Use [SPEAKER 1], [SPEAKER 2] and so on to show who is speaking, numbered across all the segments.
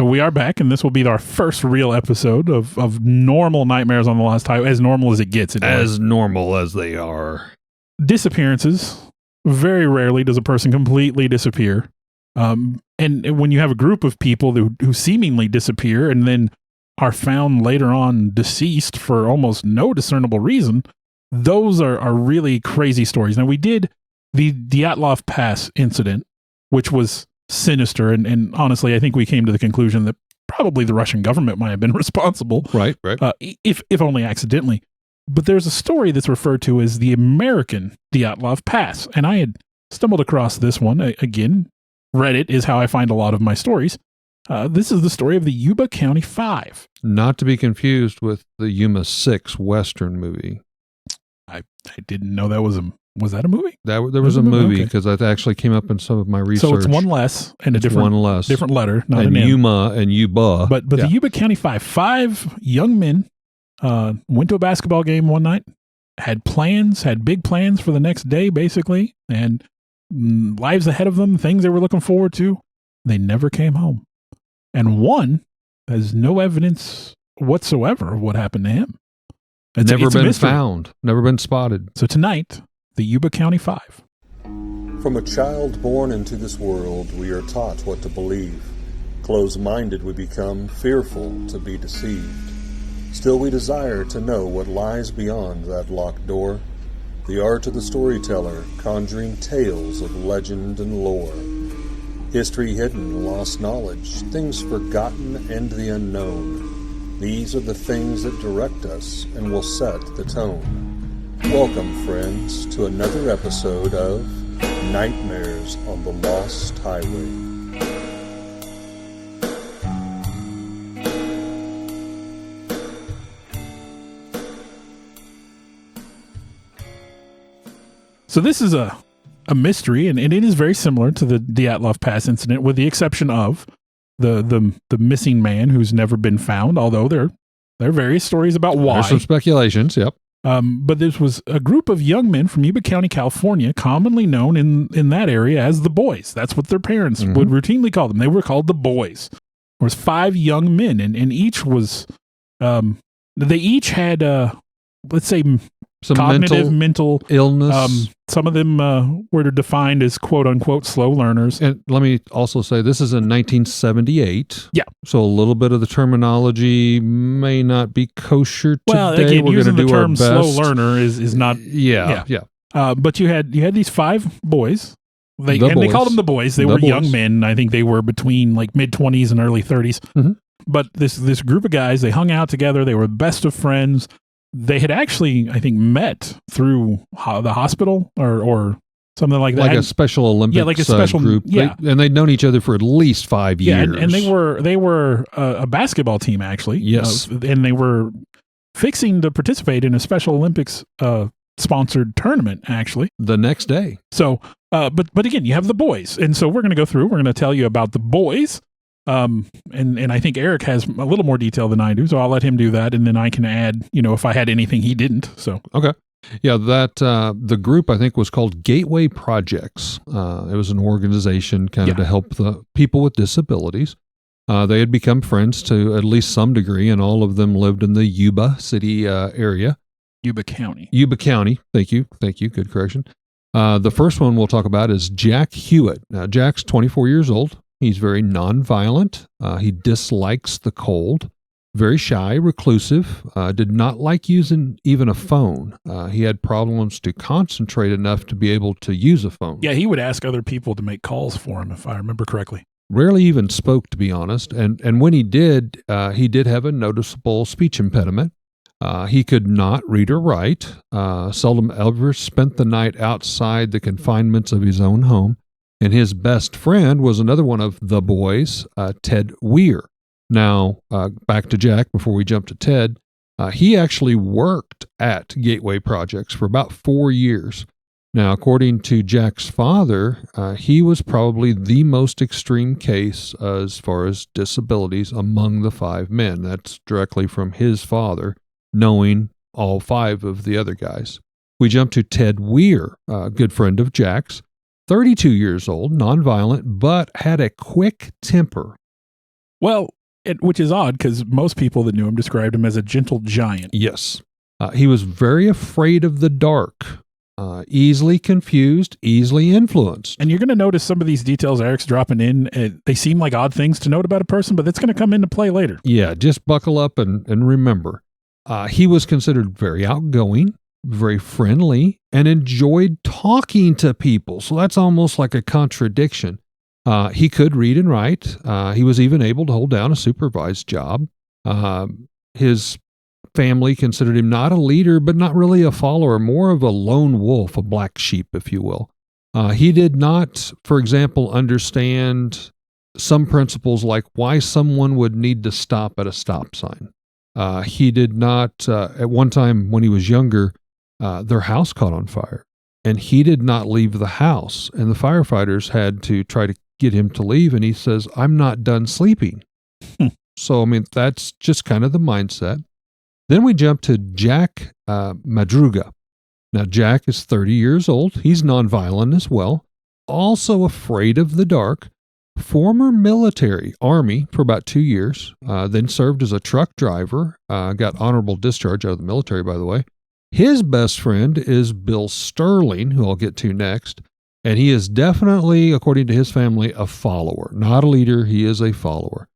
[SPEAKER 1] So we are back, and this will be our first real episode of normal Nightmares on the Lost Highway, as normal as it gets.
[SPEAKER 2] As normal as they are.
[SPEAKER 1] Disappearances. Very rarely does a person completely disappear. And when you have a group of people who seemingly disappear and then are found later on deceased for almost no discernible reason, those are really crazy stories. Now, we did the Dyatlov Pass incident, which was sinister, and honestly, I think we came to the conclusion that probably the Russian government might have been responsible.
[SPEAKER 2] Right.
[SPEAKER 1] If only accidentally. But there's a story that's referred to as the American Dyatlov Pass, and I had stumbled across this one. Again, Reddit is how I find a lot of my stories. This is the story of the Yuba County Five.
[SPEAKER 2] Not to be confused with the Yuma 6 Western movie.
[SPEAKER 1] I didn't know that was that a movie?
[SPEAKER 2] There was a movie because that actually came up in some of my research.
[SPEAKER 1] So it's one less and different letter, not
[SPEAKER 2] and
[SPEAKER 1] an
[SPEAKER 2] Yuma and Yuba.
[SPEAKER 1] But the Yuba County Five young men went to a basketball game one night, had big plans for the next day, basically, and lives ahead of them, things they were looking forward to. They never came home. And one has no evidence whatsoever of what happened to him. It's
[SPEAKER 2] never been
[SPEAKER 1] mystery.
[SPEAKER 2] Found, never been spotted.
[SPEAKER 1] So tonight, the Yuba County Five.
[SPEAKER 3] From a child born into this world, we are taught what to believe. Closed-minded we become, fearful to be deceived. Still we desire to know what lies beyond that locked door. The art of the storyteller, conjuring tales of legend and lore. History hidden, lost knowledge, things forgotten and the unknown. These are the things that direct us and will set the tone. Welcome, friends, to another episode of Nightmares on the Lost Highway.
[SPEAKER 1] So this is a mystery, and it is very similar to the Dyatlov Pass incident, with the exception of the missing man who's never been found, although there are various stories about why.
[SPEAKER 2] There's some speculations, yep.
[SPEAKER 1] But this was a group of young men from Yuba County, California, commonly known in that area as the Boys. That's what their parents would routinely call them. They were called the Boys. There was 5 young men, and each was, they each had, let's say,
[SPEAKER 2] some
[SPEAKER 1] cognitive, mental
[SPEAKER 2] illness.
[SPEAKER 1] Some of them were defined as quote unquote slow learners.
[SPEAKER 2] And let me also say, this is in 1978.
[SPEAKER 1] Yeah.
[SPEAKER 2] So a little bit of the terminology may not be kosher today.
[SPEAKER 1] Well, again,
[SPEAKER 2] we're
[SPEAKER 1] using
[SPEAKER 2] do
[SPEAKER 1] the term
[SPEAKER 2] our
[SPEAKER 1] slow
[SPEAKER 2] best.
[SPEAKER 1] learner is not.
[SPEAKER 2] Yeah.
[SPEAKER 1] But you had these 5 boys. They
[SPEAKER 2] boys.
[SPEAKER 1] called them the Boys. They
[SPEAKER 2] The
[SPEAKER 1] were
[SPEAKER 2] boys.
[SPEAKER 1] young men. I think they were between like mid-20s and early 30s.
[SPEAKER 2] Mhm.
[SPEAKER 1] But this group of guys, they hung out together. They were best of friends. They had actually, I think, met through the hospital or something like that.
[SPEAKER 2] Like a Special Olympics
[SPEAKER 1] like a special
[SPEAKER 2] group.
[SPEAKER 1] Yeah.
[SPEAKER 2] And they'd known each other for at least 5 years.
[SPEAKER 1] Yeah, and they were a basketball team, actually.
[SPEAKER 2] Yes.
[SPEAKER 1] And they were fixing to participate in a Special Olympics sponsored tournament, actually.
[SPEAKER 2] The next day.
[SPEAKER 1] So, but again, you have the Boys. And so we're going to go through, we're going to tell you about the Boys. And I think Eric has a little more detail than I do, so I'll let him do that, and then I can add, if I had anything he didn't. So
[SPEAKER 2] okay, yeah, that the group I think was called Gateway Projects. It was an organization kind of to help the people with disabilities. They had become friends to at least some degree, and all of them lived in the Yuba City area.
[SPEAKER 1] Yuba County.
[SPEAKER 2] Thank you. Good correction. The first one we'll talk about is Jack Hewitt. Now, Jack's 24 years old. He's very nonviolent. He dislikes the cold. Very shy, reclusive. Did not like using even a phone. He had problems to concentrate enough to be able to use a phone.
[SPEAKER 1] Yeah, he would ask other people to make calls for him, if I remember correctly.
[SPEAKER 2] Rarely even spoke, to be honest. And when he did have a noticeable speech impediment. He could not read or write. Seldom ever spent the night outside the confinements of his own home. And his best friend was another one of the Boys, Ted Weir. Now, back to Jack before we jump to Ted. He actually worked at Gateway Projects for about 4 years. Now, according to Jack's father, he was probably the most extreme case as far as disabilities among the 5 men. That's directly from his father, knowing all 5 of the other guys. We jump to Ted Weir, a good friend of Jack's. 32 years old, nonviolent, but had a quick temper.
[SPEAKER 1] Well, which is odd because most people that knew him described him as a gentle giant.
[SPEAKER 2] Yes. He was very afraid of the dark, easily confused, easily influenced.
[SPEAKER 1] And you're going to notice some of these details Eric's dropping in. They seem like odd things to note about a person, but that's going to come into play later.
[SPEAKER 2] Yeah, just buckle up and remember. He was considered very outgoing, very friendly, and enjoyed talking to people. So that's almost like a contradiction. He could read and write. He was even able to hold down a supervised job. His family considered him not a leader, but not really a follower, more of a lone wolf, a black sheep, if you will. He did not, for example, understand some principles like why someone would need to stop at a stop sign. He did not, at one time when he was younger, their house caught on fire, and he did not leave the house, and the firefighters had to try to get him to leave, and he says, "I'm not done sleeping." So, I mean, that's just kind of the mindset. Then we jump to Jack Madruga. Now, Jack is 30 years old. He's nonviolent as well, also afraid of the dark, former military, Army for about 2 years, then served as a truck driver, got honorable discharge out of the military, by the way. His best friend is Bill Sterling, who I'll get to next, and he is definitely, according to his family, a follower. Not a leader, he is a follower.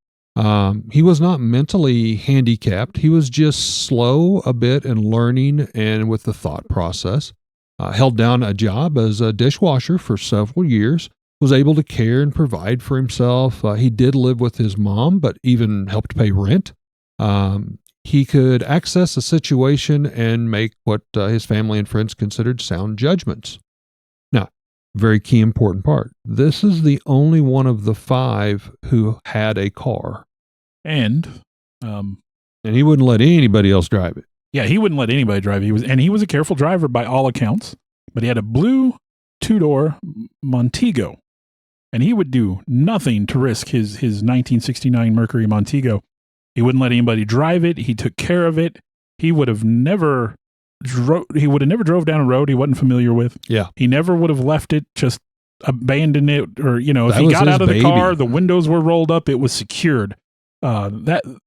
[SPEAKER 2] He was not mentally handicapped. He was just slow a bit in learning and with the thought process. Held down a job as a dishwasher for several years, was able to care and provide for himself. He did live with his mom, but even helped pay rent. He could access a situation and make what his family and friends considered sound judgments. Now, very key important part. This is the only one of the 5 who had a car.
[SPEAKER 1] And
[SPEAKER 2] he wouldn't let anybody else drive it.
[SPEAKER 1] Yeah, he wouldn't let anybody drive. He was a careful driver by all accounts, but he had a blue 2-door Montego, and he would do nothing to risk his 1969 Mercury Montego. He wouldn't let anybody drive it. He took care of it. He would have never drove down a road he wasn't familiar with.
[SPEAKER 2] Yeah.
[SPEAKER 1] He never would have left it, just abandoned it, or, if
[SPEAKER 2] That
[SPEAKER 1] he
[SPEAKER 2] was
[SPEAKER 1] got
[SPEAKER 2] his
[SPEAKER 1] out of the
[SPEAKER 2] baby.
[SPEAKER 1] car, the windows were rolled up, it was secured.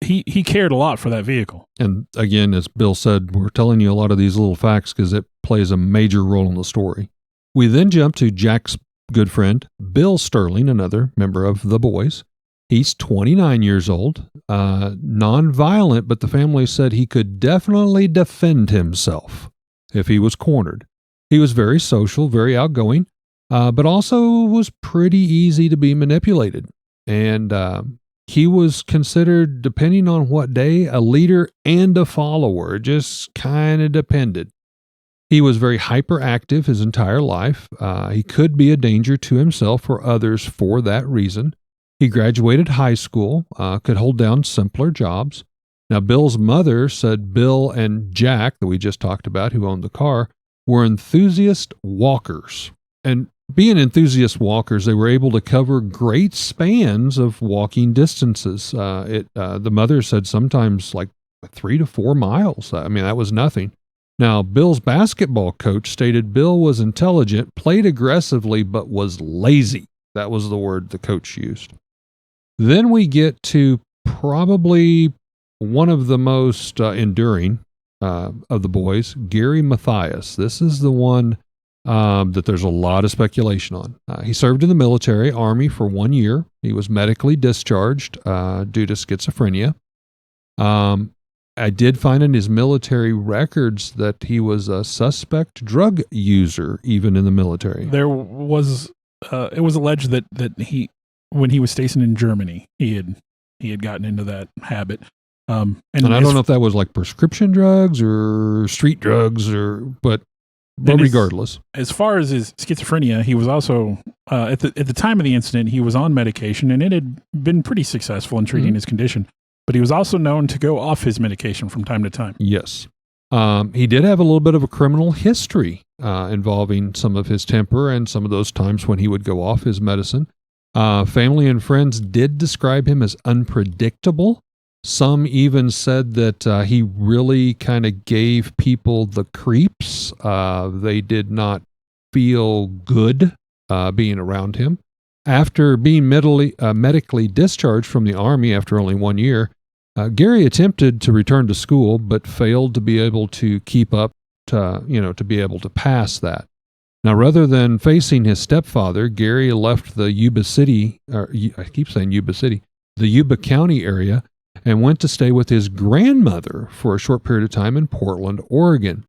[SPEAKER 1] He cared a lot for that vehicle.
[SPEAKER 2] And again, as Bill said, we're telling you a lot of these little facts because it plays a major role in the story. We then jump to Jack's good friend, Bill Sterling, another member of the boys. He's 29 years old, non-violent, but the family said he could definitely defend himself if he was cornered. He was very social, very outgoing, but also was pretty easy to be manipulated. And he was considered, depending on what day, a leader and a follower. It just kind of depended. He was very hyperactive his entire life. He could be a danger to himself or others for that reason. He graduated high school, could hold down simpler jobs. Now, Bill's mother said Bill and Jack, that we just talked about, who owned the car, were enthusiast walkers. And being enthusiast walkers, they were able to cover great spans of walking distances. The mother said sometimes like 3 to 4 miles. I mean, that was nothing. Now, Bill's basketball coach stated Bill was intelligent, played aggressively, but was lazy. That was the word the coach used. Then we get to probably one of the most enduring of the boys, Gary Mathias. This is the one that there's a lot of speculation on. He served in the military, Army, for 1 year. He was medically discharged due to schizophrenia. I did find in his military records that he was a suspect drug user, even in the military.
[SPEAKER 1] There was, it was alleged that he, when he was stationed in Germany, he had gotten into that habit. And
[SPEAKER 2] I don't know if that was like prescription drugs or street drugs, but regardless.
[SPEAKER 1] As far as his schizophrenia, he was also at the time of the incident, he was on medication, and it had been pretty successful in treating his condition. But he was also known to go off his medication from time to time.
[SPEAKER 2] Yes. He did have a little bit of a criminal history involving some of his temper and some of those times when he would go off his medicine. Family and friends did describe him as unpredictable. Some even said that he really kind of gave people the creeps. They did not feel good being around him. After being medically discharged from the Army after only 1 year, Gary attempted to return to school, but failed to be able to keep up to be able to pass that. Now, rather than facing his stepfather, Gary left the Yuba County area and went to stay with his grandmother for a short period of time in Portland, Oregon.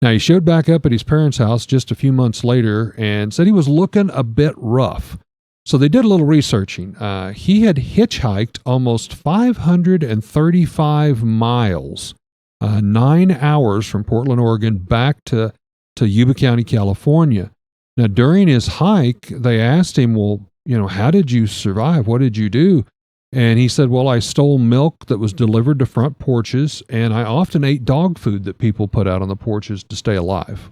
[SPEAKER 2] Now, he showed back up at his parents' house just a few months later and said he was looking a bit rough. So they did a little researching. He had hitchhiked almost 535 miles, 9 hours from Portland, Oregon, back to Yuba County, California. Now, during his hike, they asked him, well, how did you survive? What did you do? And he said, well, I stole milk that was delivered to front porches, and I often ate dog food that people put out on the porches to stay alive.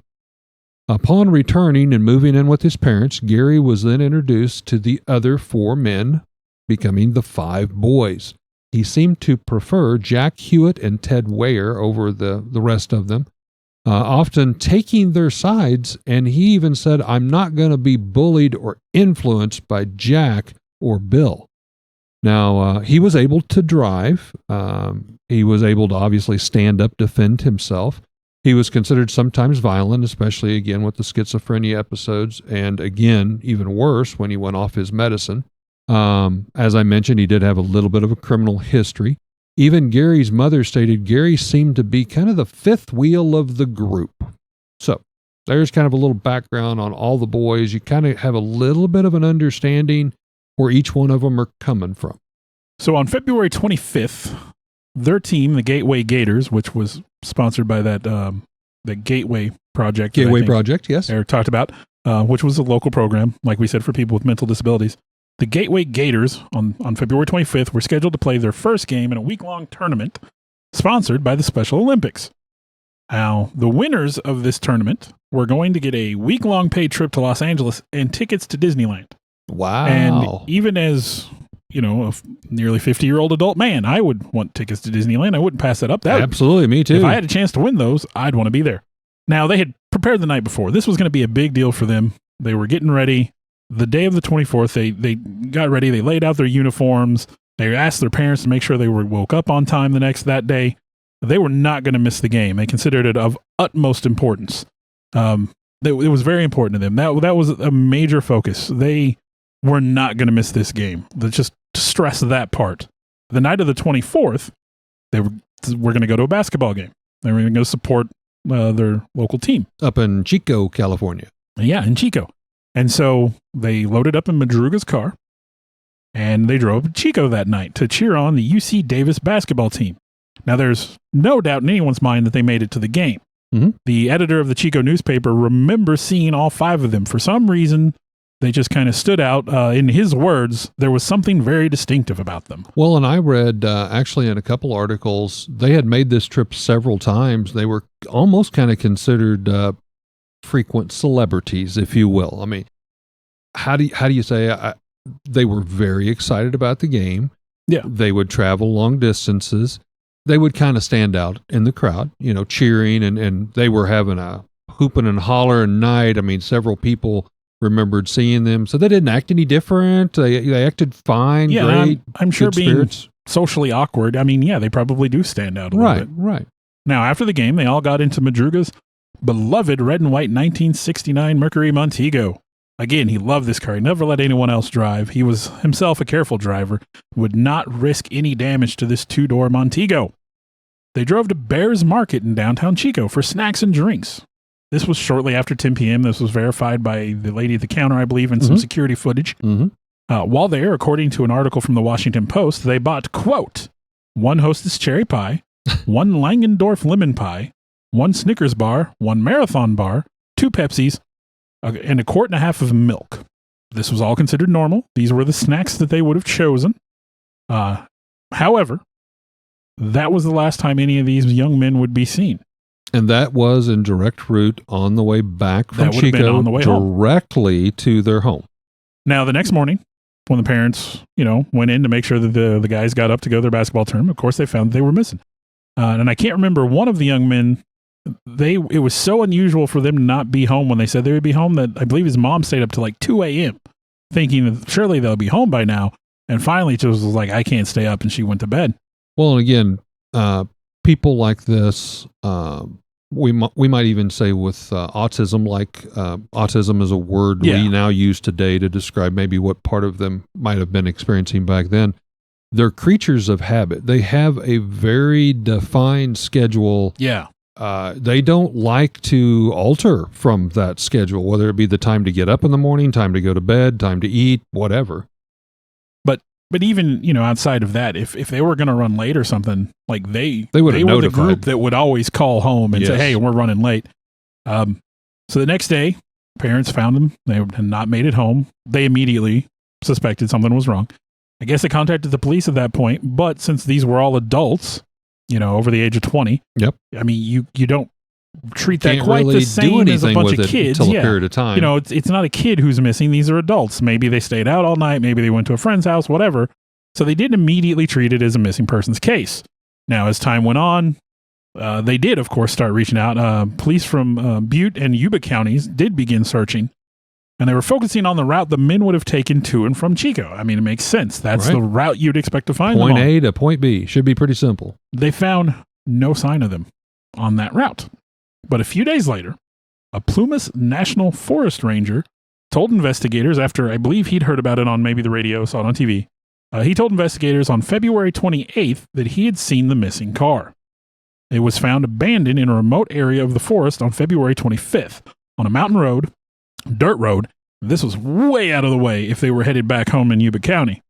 [SPEAKER 2] Upon returning and moving in with his parents, Gary was then introduced to the other 4 men, becoming the 5 boys. He seemed to prefer Jack Hewitt and Ted Weyer over the rest of them, often taking their sides, and he even said, I'm not going to be bullied or influenced by Jack or Bill. Now, he was able to drive. He was able to obviously stand up, defend himself. He was considered sometimes violent, especially, again, with the schizophrenia episodes, and again, even worse, when he went off his medicine. As I mentioned, he did have a little bit of a criminal history. Even Gary's mother stated Gary seemed to be kind of the 5th wheel of the group. So there's kind of a little background on all the boys. You kind of have a little bit of an understanding where each one of them are coming from.
[SPEAKER 1] So on February 25th, their team, the Gateway Gators, which was sponsored by the Gateway Project.
[SPEAKER 2] Gateway Project, yes.
[SPEAKER 1] Eric talked about, which was a local program, like we said, for people with mental disabilities. The Gateway Gators, on February 25th, were scheduled to play their first game in a week-long tournament sponsored by the Special Olympics. Now, the winners of this tournament were going to get a week-long paid trip to Los Angeles and tickets to Disneyland.
[SPEAKER 2] Wow.
[SPEAKER 1] And even as, a nearly 50-year-old adult man, I would want tickets to Disneyland. I wouldn't pass that up.
[SPEAKER 2] Absolutely, me too.
[SPEAKER 1] If I had a chance to win those, I'd want to be there. Now, they had prepared the night before. This was going to be a big deal for them. They were getting ready. The day of the 24th, they got ready. They laid out their uniforms. They asked their parents to make sure they woke up on time that day. They were not going to miss the game. They considered it of utmost importance. It was very important to them. That was a major focus. They were not going to miss this game. Just to stress that part. The night of the 24th, they were going to go to a basketball game. They were going to go support their local team.
[SPEAKER 2] Up in Chico, California.
[SPEAKER 1] Yeah, in Chico. And so they loaded up in Madruga's car, and they drove to Chico that night to cheer on the UC Davis basketball team. Now, there's no doubt in anyone's mind that they made it to the game.
[SPEAKER 2] Mm-hmm.
[SPEAKER 1] The editor of the Chico newspaper remembers seeing all 5 of them. For some reason, they just kind of stood out. In his words, there was something very distinctive about them.
[SPEAKER 2] Well, and I read actually in a couple articles, they had made this trip several times. They were almost kind of considered frequent celebrities, if you will. I mean, how do you say they were very excited about the game.
[SPEAKER 1] Yeah.
[SPEAKER 2] They would travel long distances. They would kind of stand out in the crowd, cheering, and they were having a hooping and hollering night. I mean, several people remembered seeing them, so they didn't act any different. They acted fine, great.
[SPEAKER 1] I'm sure being
[SPEAKER 2] spirits.
[SPEAKER 1] Socially awkward. I mean, yeah, they probably do stand out a little bit.
[SPEAKER 2] Right.
[SPEAKER 1] Now, after the game, they all got into Madruga's beloved red and white 1969 Mercury Montego. Again, he loved this car. He never let anyone else drive. He was himself a careful driver, would not risk any damage to this 2-door Montego. They drove to Bears Market in downtown Chico for snacks and drinks. This was shortly after 10 p.m. This was verified by the lady at the counter, I believe, and some security footage.
[SPEAKER 2] Mm-hmm.
[SPEAKER 1] While there, according to an article from the Washington Post, they bought, quote, 1 Hostess cherry pie, 1 Langendorf lemon pie, 1 Snickers bar, 1 Marathon bar, 2 Pepsis, and 1.5 quarts of milk. This was all considered normal. These were the snacks that they would have chosen. However, that was the last time any of these young men would be seen.
[SPEAKER 2] And that was in direct route on the way back from Chico
[SPEAKER 1] on the way
[SPEAKER 2] directly to their home.
[SPEAKER 1] Now, the next morning, when the parents, went in to make sure that the guys got up to go to their basketball tournament, of course, they found they were missing. And I can't remember one of the young men. It was so unusual for them to not be home when they said they would be home that I believe his mom stayed up to like 2 a.m. thinking that surely they'll be home by now. And finally, she was like, I can't stay up. And she went to bed.
[SPEAKER 2] Well, and again, people like this, we might even say with autism, like autism is a word we now use today to describe maybe what part of them might have been experiencing back then. They're creatures of habit. They have a very defined schedule.
[SPEAKER 1] Yeah.
[SPEAKER 2] They don't like to alter from that schedule, whether it be the time to get up in the morning, time to go to bed, time to eat, whatever.
[SPEAKER 1] But even, outside of that, if they were going to run late or something, like they
[SPEAKER 2] would
[SPEAKER 1] were
[SPEAKER 2] notified.
[SPEAKER 1] the group that would always call home and say, hey, we're running late. So the next day, parents found them. They had not made it home. They immediately suspected something was wrong. I guess they contacted the police at that point, but since these were all adults, over the age of 20,
[SPEAKER 2] yep.
[SPEAKER 1] I mean, you don't treat that
[SPEAKER 2] Can't
[SPEAKER 1] quite
[SPEAKER 2] really
[SPEAKER 1] the same as a bunch of kids.
[SPEAKER 2] Until a period of time.
[SPEAKER 1] It's not a kid who's missing. These are adults. Maybe they stayed out all night. Maybe they went to a friend's house, whatever. So they didn't immediately treat it as a missing persons case. Now, as time went on, they did, of course, start reaching out. Police from Butte and Yuba counties did begin searching, and they were focusing on the route the men would have taken to and from Chico. I mean, it makes sense. That's the route you'd expect to find them on.
[SPEAKER 2] Point A to point B. Should be pretty simple.
[SPEAKER 1] They found no sign of them on that route. But a few days later, a Plumas National Forest Ranger told investigators, after I believe he'd heard about it on maybe the radio, saw it on TV, he told investigators on February 28th that he had seen the missing car. It was found abandoned in a remote area of the forest on February 25th on a mountain road, dirt road. This was way out of the way if they were headed back home in Yuba County.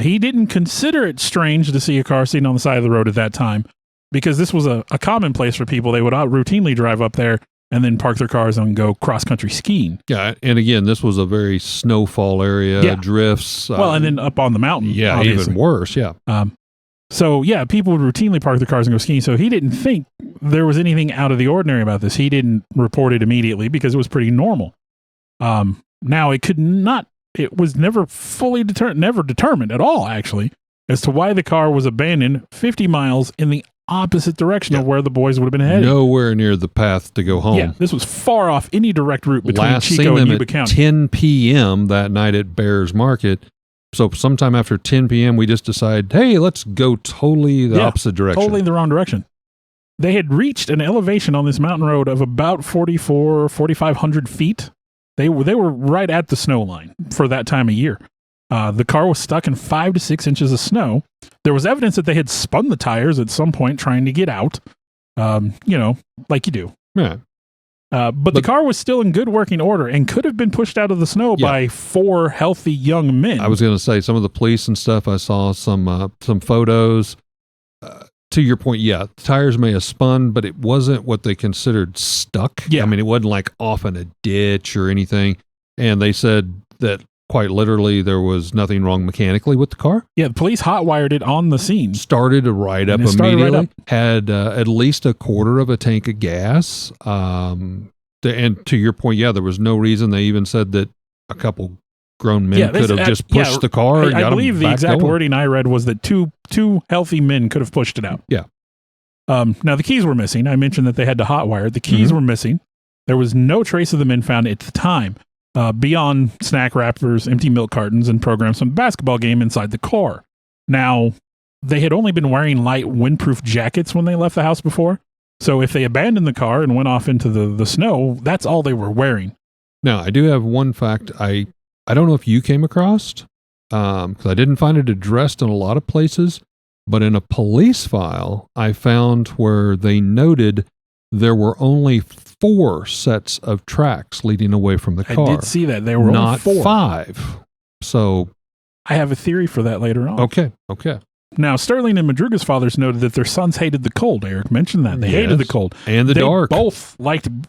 [SPEAKER 1] He didn't consider it strange to see a car sitting on the side of the road at that time, because this was a common place for people. They would routinely drive up there and then park their cars and go cross-country skiing.
[SPEAKER 2] Yeah, and again, this was a very snowfall area, drifts.
[SPEAKER 1] And then up on the mountain.
[SPEAKER 2] Yeah,
[SPEAKER 1] obviously.
[SPEAKER 2] even worse, yeah.
[SPEAKER 1] So, people would routinely park their cars and go skiing, so he didn't think there was anything out of the ordinary about this. He didn't report it immediately because it was pretty normal. Now, it was never fully determined at all, actually, as to why the car was abandoned 50 miles in the opposite direction of where the boys would have been headed.
[SPEAKER 2] Nowhere near the path to go home.
[SPEAKER 1] Yeah, this was far off any direct route between
[SPEAKER 2] Last
[SPEAKER 1] Chico
[SPEAKER 2] seen
[SPEAKER 1] and
[SPEAKER 2] them
[SPEAKER 1] Yuba
[SPEAKER 2] at
[SPEAKER 1] County.
[SPEAKER 2] 10 p.m. that night at Bears Market. So sometime after 10 p.m., we just decided, hey, let's go totally the opposite direction.
[SPEAKER 1] Totally the wrong direction. They had reached an elevation on this mountain road of about 4,500 feet. They were right at the snow line for that time of year. The car was stuck in 5 to 6 inches of snow. There was evidence that they had spun the tires at some point trying to get out, like you do.
[SPEAKER 2] Yeah.
[SPEAKER 1] But the car was still in good working order and could have been pushed out of the snow by 4 healthy young men.
[SPEAKER 2] I was going to say, some of the police and stuff, I saw some photos. To your point, the tires may have spun, but it wasn't what they considered stuck.
[SPEAKER 1] Yeah.
[SPEAKER 2] I mean, it wasn't like off in a ditch or anything. And they said that quite literally, there was nothing wrong mechanically with the car.
[SPEAKER 1] Yeah, the police hot-wired it on the scene.
[SPEAKER 2] Started right up immediately. Had at least a quarter of a tank of gas. And to your point, there was no reason. They even said that a couple grown men could have just pushed the car.
[SPEAKER 1] I believe the exact wording I read was that two healthy men could have pushed it out.
[SPEAKER 2] Yeah.
[SPEAKER 1] Now, the keys were missing. I mentioned that they had to hotwire. The keys were missing. There was no trace of the men found at the time. Beyond snack wrappers, empty milk cartons, and programs from the basketball game inside the car. Now, they had only been wearing light windproof jackets when they left the house before. So if they abandoned the car and went off into the snow, that's all they were wearing.
[SPEAKER 2] Now, I do have one fact I don't know if you came across, because I didn't find it addressed in a lot of places, but in a police file, I found where they noted there were only 4 sets of tracks leading away from the car.
[SPEAKER 1] I did see that. There were
[SPEAKER 2] not
[SPEAKER 1] only 4.
[SPEAKER 2] 5. So
[SPEAKER 1] I have a theory for that later on.
[SPEAKER 2] Okay.
[SPEAKER 1] Now, Sterling and Madruga's fathers noted that their sons hated the cold. Eric mentioned that. They hated the cold.
[SPEAKER 2] And the dark.
[SPEAKER 1] They both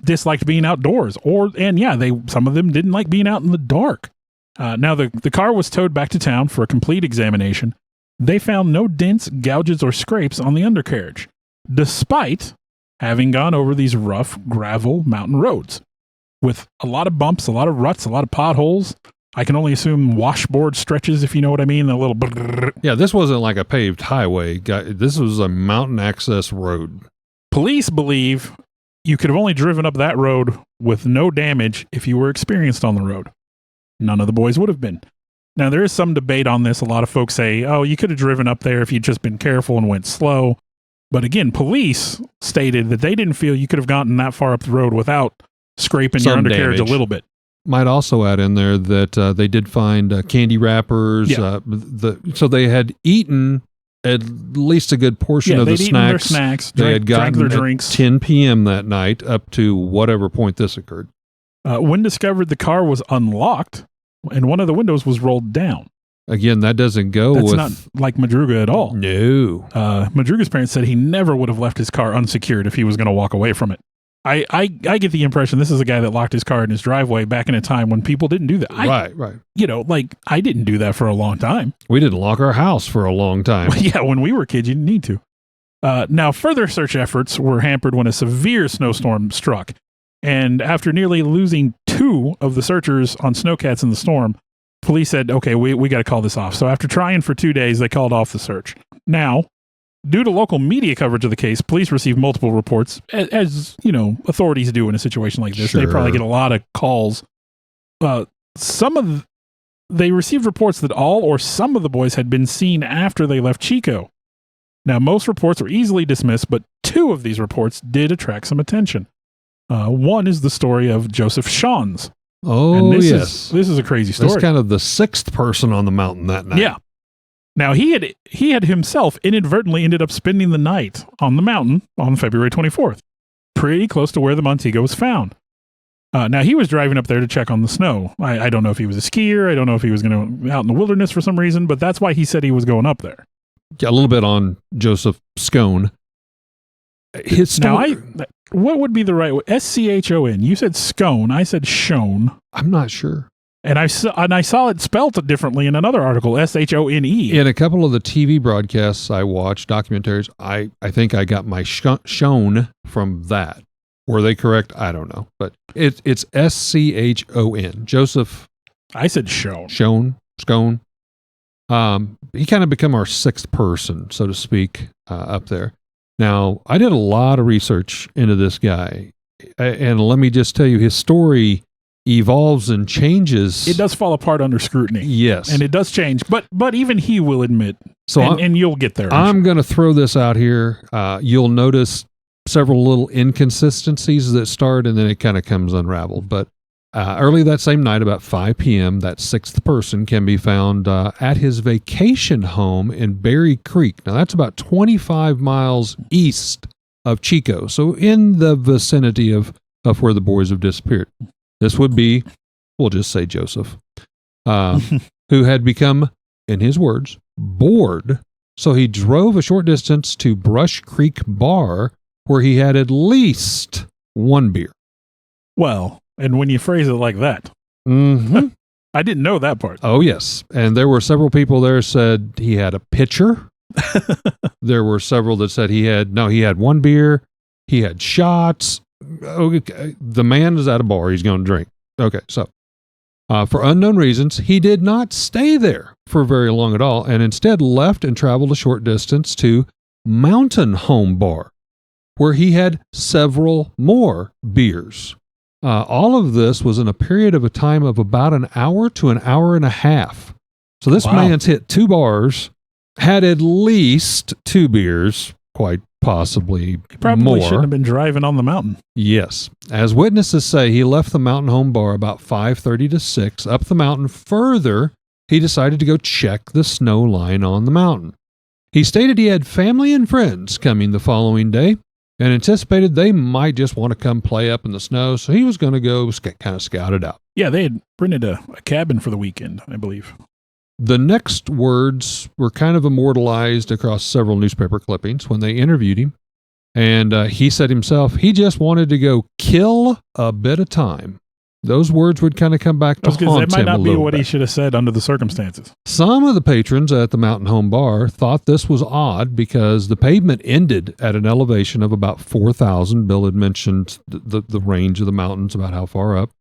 [SPEAKER 1] disliked being outdoors. Some of them didn't like being out in the dark. Now, the car was towed back to town for a complete examination. They found no dents, gouges, or scrapes on the undercarriage, despite having gone over these rough gravel mountain roads with a lot of bumps, a lot of ruts, a lot of potholes. I can only assume washboard stretches, if you know what I mean. A little.
[SPEAKER 2] Yeah, this wasn't like a paved highway. This was a mountain access road.
[SPEAKER 1] Police believe you could have only driven up that road with no damage if you were experienced on the road. None of the boys would have been. Now, there is some debate on this. A lot of folks say, oh, you could have driven up there if you'd just been careful and went slow. But again, police stated that they didn't feel you could have gotten that far up the road without scraping your undercarriage a little bit.
[SPEAKER 2] Might also add in there that they did find candy wrappers.
[SPEAKER 1] Yeah.
[SPEAKER 2] So they had eaten at least a good portion of the snacks.
[SPEAKER 1] Their snacks.
[SPEAKER 2] They had
[SPEAKER 1] drank
[SPEAKER 2] gotten
[SPEAKER 1] their drinks.
[SPEAKER 2] 10 p.m. that night up to whatever point this occurred.
[SPEAKER 1] When discovered, the car was unlocked and one of the windows was rolled down.
[SPEAKER 2] Again, that doesn't go
[SPEAKER 1] That's
[SPEAKER 2] with...
[SPEAKER 1] not like Madruga at all.
[SPEAKER 2] No.
[SPEAKER 1] Madruga's parents said he never would have left his car unsecured if he was going to walk away from it. I get the impression this is a guy that locked his car in his driveway back in a time when people didn't do that.
[SPEAKER 2] Right.
[SPEAKER 1] You know, like I didn't do that for a long time.
[SPEAKER 2] We didn't lock our house for a long time.
[SPEAKER 1] Yeah, when we were kids, you didn't need to. Now, further search efforts were hampered when a severe snowstorm struck. And after nearly losing 2 of the searchers on snowcats in the storm, police said, okay, we got to call this off. So after trying for 2 days, they called off the search. Now, due to local media coverage of the case, police received multiple reports, as you know, authorities do in a situation like this.
[SPEAKER 2] Sure.
[SPEAKER 1] They probably get a lot of calls. They received reports that all or some of the boys had been seen after they left Chico. Now, most reports were easily dismissed, but 2 of these reports did attract some attention. One is the story of Joseph Shawns.
[SPEAKER 2] Oh,
[SPEAKER 1] this
[SPEAKER 2] yes.
[SPEAKER 1] Is a crazy story.
[SPEAKER 2] That's kind of the 6th person on the mountain that night.
[SPEAKER 1] Yeah. Now, he had himself inadvertently ended up spending the night on the mountain on February 24th, pretty close to where the Montego was found. Now, he was driving up there to check on the snow. I don't know if he was a skier. I don't know if he was going to out in the wilderness for some reason, but that's why he said he was going up there.
[SPEAKER 2] Yeah, a little bit on Joseph Scone. His story,
[SPEAKER 1] now, what would be the right way? Schon. You said Scone. I said Shone.
[SPEAKER 2] I'm not sure.
[SPEAKER 1] And I saw it spelled differently in another article, Shone.
[SPEAKER 2] In a couple of the TV broadcasts I watched, documentaries, I think I got my Shone from that. Were they correct? I don't know. But it's Schon. Joseph.
[SPEAKER 1] I said Shone.
[SPEAKER 2] Scone. He kind of become our 6th person, so to speak, up there. Now, I did a lot of research into this guy. And let me just tell you, his story evolves and changes.
[SPEAKER 1] It does fall apart under scrutiny.
[SPEAKER 2] Yes.
[SPEAKER 1] And it does change, but even he will admit, and you'll get there.
[SPEAKER 2] I'm going to throw this out here. You'll notice several little inconsistencies that start and then it kind of comes unraveled. But early that same night, about 5 p.m., that 6th person can be found at his vacation home in Berry Creek. Now, that's about 25 miles east of Chico, so in the vicinity of where the boys have disappeared. This would be, we'll just say Joseph, who had become, in his words, bored. So he drove a short distance to Brush Creek Bar, where he had at least 1 beer.
[SPEAKER 1] Well, and when you phrase it like that,
[SPEAKER 2] Mm-hmm.
[SPEAKER 1] I didn't know that part.
[SPEAKER 2] Oh, yes. And there were several people there said he had a pitcher. There were several that said he had 1 beer. He had shots. Okay, the man is at a bar. He's going to drink. Okay, so for unknown reasons, he did not stay there for very long at all and instead left and traveled a short distance to Mountain Home Bar, where he had several more beers. All of this was in a period of a time of about an hour to an hour and a half. So this man's hit 2 bars, had at least 2 beers, quite possibly
[SPEAKER 1] He probably
[SPEAKER 2] more.
[SPEAKER 1] shouldn't have been driving on the mountain.
[SPEAKER 2] Yes. As witnesses say, he left the Mountain Home Bar about 5:30 to 6. Up the mountain further, he decided to go check the snow line on the mountain. He stated he had family and friends coming the following day and anticipated they might just want to come play up in the snow, so he was going to go kind of scout it out.
[SPEAKER 1] Yeah, they had rented a cabin for the weekend, I believe.
[SPEAKER 2] The next words were kind of immortalized across several newspaper clippings when they interviewed him. And he said himself, he just wanted to go kill a bit of time. Those words would kind of come back to haunt him a little bit.
[SPEAKER 1] That might not be what he should have said under the circumstances.
[SPEAKER 2] Some of the patrons at the Mountain Home Bar thought this was odd because the pavement ended at an elevation of about 4,000. Bill had mentioned the range of the mountains, about how far up.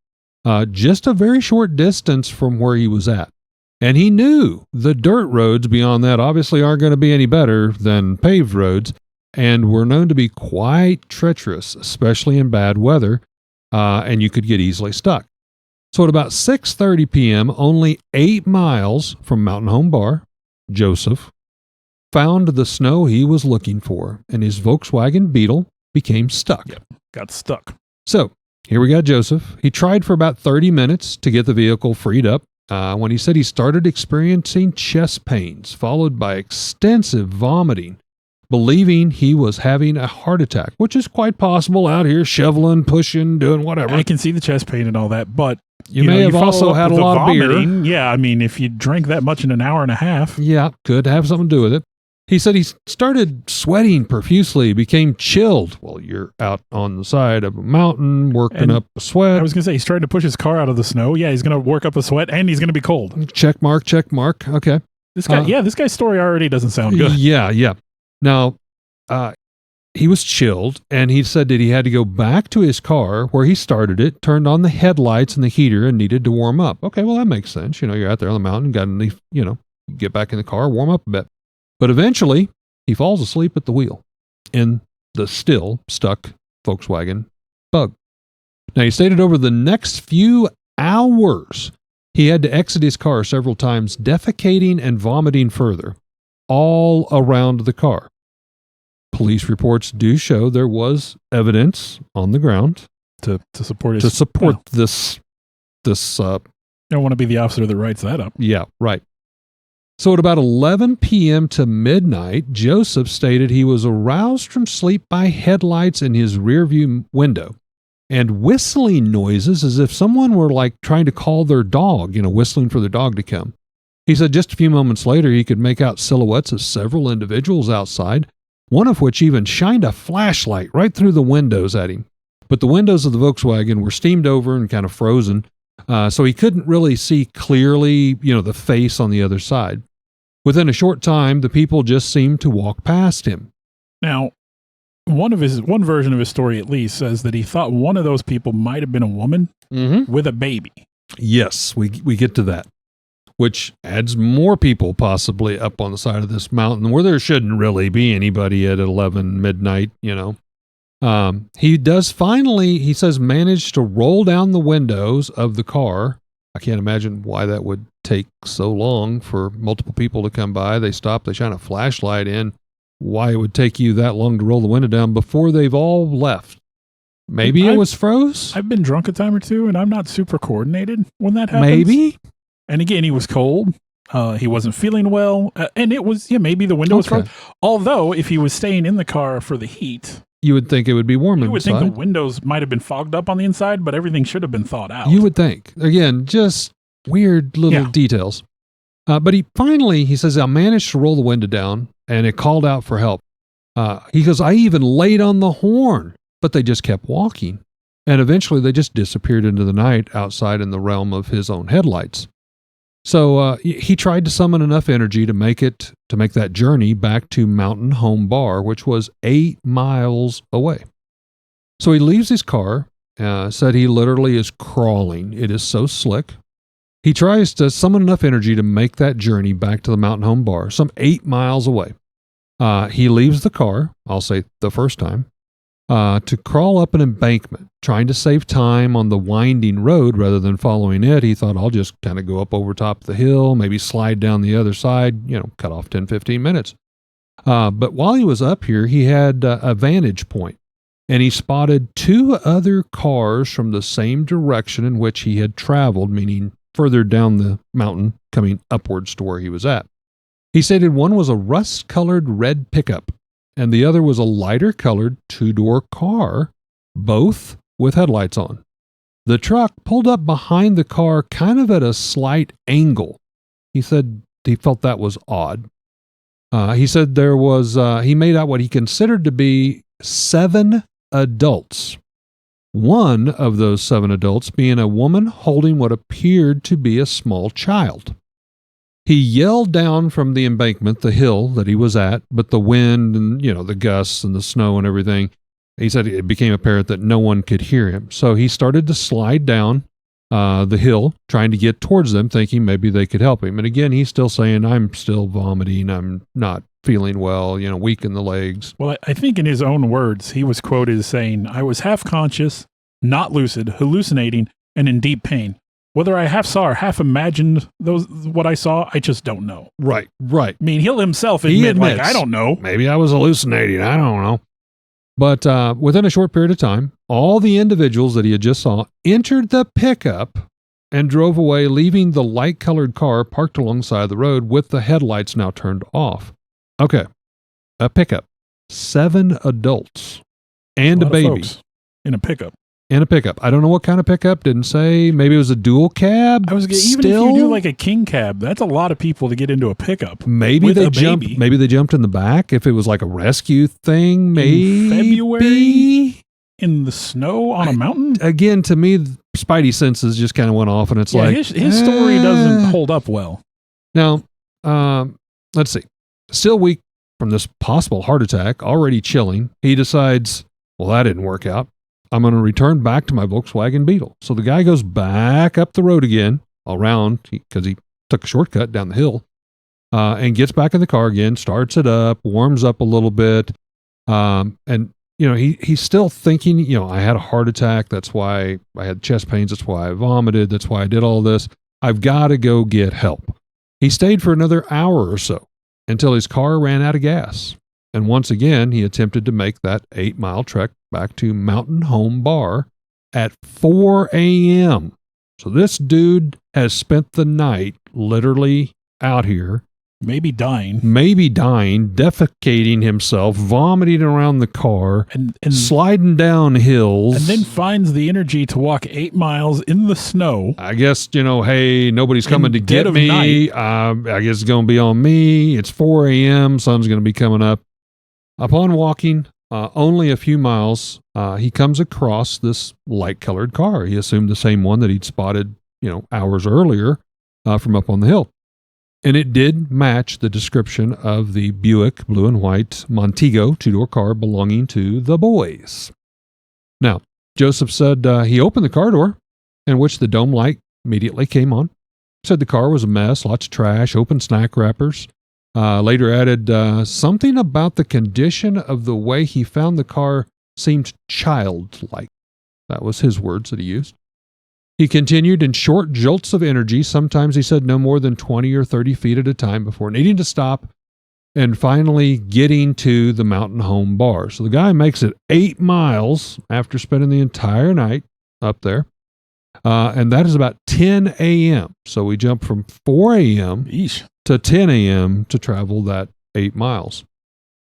[SPEAKER 2] Just a very short distance from where he was at. And he knew the dirt roads beyond that obviously aren't going to be any better than paved roads and were known to be quite treacherous, especially in bad weather, and you could get easily stuck. So at about 6:30 p.m., only 8 miles from Mountain Home Bar, Joseph found the snow he was looking for, and his Volkswagen Beetle became stuck.
[SPEAKER 1] Yep, got stuck.
[SPEAKER 2] So here we got Joseph. He tried for about 30 minutes to get the vehicle freed up. When he said he started experiencing chest pains, followed by extensive vomiting, believing he was having a heart attack, which is quite possible out here shoveling, pushing, doing whatever.
[SPEAKER 1] I can see the chest pain and all that, but
[SPEAKER 2] you may have also had a lot of beer.
[SPEAKER 1] Yeah, I mean, if you drank that much in an hour and a half.
[SPEAKER 2] Yeah, could have something to do with it. He said he started sweating profusely, became chilled. Well, you're out on the side of a mountain, working up a sweat.
[SPEAKER 1] I was going to say, he's trying to push his car out of the snow. Yeah, he's going to work up a sweat, and he's going to be cold.
[SPEAKER 2] Check mark. Okay.
[SPEAKER 1] This guy, this guy's story already doesn't sound good.
[SPEAKER 2] Yeah. Now, he was chilled, and he said that he had to go back to his car where he started it, turned on the headlights and the heater, and needed to warm up. Okay, well, that makes sense. You're out there on the mountain, got to, get back in the car, warm up a bit. But eventually, he falls asleep at the wheel in the still stuck Volkswagen Bug. Now, he stated over the next few hours, he had to exit his car several times, defecating and vomiting further, all around the car. Police reports do show there was evidence on the ground
[SPEAKER 1] to support
[SPEAKER 2] this.
[SPEAKER 1] You don't want to be the officer that writes that up.
[SPEAKER 2] Yeah, right. So at about 11 p.m. to midnight, Joseph stated he was aroused from sleep by headlights in his rearview window and whistling noises as if someone were like trying to call their dog, whistling for their dog to come. He said just a few moments later, he could make out silhouettes of several individuals outside, one of which even shined a flashlight right through the windows at him. But the windows of the Volkswagen were steamed over and kind of frozen, so he couldn't really see clearly, the face on the other side. Within a short time, the people just seemed to walk past him.
[SPEAKER 1] Now, one version of his story at least says that he thought one of those people might have been a woman with a baby.
[SPEAKER 2] Yes, we get to that, which adds more people possibly up on the side of this mountain where there shouldn't really be anybody at 11 midnight, He does finally, he says, manage to roll down the windows of the car. I can't imagine why that would take so long for multiple people to come by. They stop, they shine a flashlight in. Why it would take you that long to roll the window down before they've all left. Maybe it was froze?
[SPEAKER 1] I've been drunk a time or two, and I'm not super coordinated when that happens.
[SPEAKER 2] Maybe.
[SPEAKER 1] And again, he was cold. He wasn't feeling well. And it was, maybe the window was frozen. Although, if he was staying in the car for the heat,
[SPEAKER 2] you would think it would be warm inside.
[SPEAKER 1] You would think the windows might have been fogged up on the inside, but everything should have been thawed out.
[SPEAKER 2] You would think. Again, just weird little details. But he says, I managed to roll the window down, and it called out for help. He goes, I even laid on the horn, but they just kept walking. And eventually they just disappeared into the night outside in the realm of his own headlights. So he tried to summon enough energy to make that journey back to Mountain Home Bar, which was 8 miles away. So he leaves his car, said he literally is crawling. It is so slick. He tries to summon enough energy to make that journey back to the Mountain Home Bar, some 8 miles away. He leaves the car, I'll say the first time, to crawl up an embankment, trying to save time on the winding road rather than following it. He thought, I'll just kind of go up over top of the hill, maybe slide down the other side, cut off 10, 15 minutes. But while he was up here, he had a vantage point, and he spotted 2 other cars from the same direction in which he had traveled, meaning further down the mountain, coming upwards to where he was at. He stated one was a rust-colored red pickup, and the other was a lighter-colored 2-door car, both with headlights on. The truck pulled up behind the car kind of at a slight angle. He said he felt that was odd. He said he made out what he considered to be 7 adults. One of those 7 adults being a woman holding what appeared to be a small child. He yelled down from the embankment, the hill that he was at, but the wind and, the gusts and the snow and everything, he said it became apparent that no one could hear him. So he started to slide down the hill, trying to get towards them, thinking maybe they could help him. And again, he's still saying, I'm still vomiting, I'm not feeling well, weak in the legs.
[SPEAKER 1] Well, I think in his own words, he was quoted as saying, I was half conscious, not lucid, hallucinating, and in deep pain. Whether I half saw or half imagined what I saw, I just don't know.
[SPEAKER 2] Right.
[SPEAKER 1] I mean, he'll himself admit, like, I don't know.
[SPEAKER 2] Maybe I was hallucinating. I don't know. But within a short period of time, all the individuals that he had just saw entered the pickup and drove away, leaving the light-colored car parked alongside the road with the headlights now turned off. Okay, a pickup. 7 adults and a baby.
[SPEAKER 1] Folks in a pickup.
[SPEAKER 2] In a pickup. I don't know what kind of pickup. Didn't say. Maybe it was a dual cab.
[SPEAKER 1] Even if you do like a king cab, that's a lot of people to get into a pickup.
[SPEAKER 2] Maybe they jumped. Maybe they jumped in the back. If it was like a rescue thing, maybe
[SPEAKER 1] in February in the snow on a mountain.
[SPEAKER 2] Again, to me, Spidey senses just kind of went off, and it's like
[SPEAKER 1] his story doesn't hold up well.
[SPEAKER 2] Now, let's see. Still weak from this possible heart attack, already chilling, he decides, well, that didn't work out. I'm going to return back to my Volkswagen Beetle. So the guy goes back up the road again, around, because he took a shortcut down the hill, and gets back in the car again, starts it up, warms up a little bit. And, he's still thinking, I had a heart attack. That's why I had chest pains. That's why I vomited. That's why I did all this. I've got to go get help. He stayed for another hour or so until his car ran out of gas. And once again, he attempted to make that 8-mile trek back to Mountain Home Bar at 4 a.m. So this dude has spent the night literally out here.
[SPEAKER 1] Maybe dying,
[SPEAKER 2] defecating himself, vomiting around the car,
[SPEAKER 1] and
[SPEAKER 2] sliding down hills.
[SPEAKER 1] And then finds the energy to walk 8 miles in the snow.
[SPEAKER 2] I guess, hey, nobody's coming to get me. I guess it's going to be on me. It's 4 a.m. Sun's going to be coming up. Upon walking only a few miles, he comes across this light-colored car. He assumed the same one that he'd spotted, hours earlier from up on the hill. And it did match the description of the Buick blue and white Montego 2-door car belonging to the boys. Now, Joseph said he opened the car door, in which the dome light immediately came on. Said the car was a mess, lots of trash, open snack wrappers. Later added something about the condition of the way he found the car seemed childlike. That was his words that he used. He continued in short jolts of energy. Sometimes he said no more than 20 or 30 feet at a time before needing to stop and finally getting to the Mountain Home Bar. So the guy makes it 8 miles after spending the entire night up there. And that is about 10 a.m. So we jump from 4 a.m. to 10 a.m. to travel that 8 miles.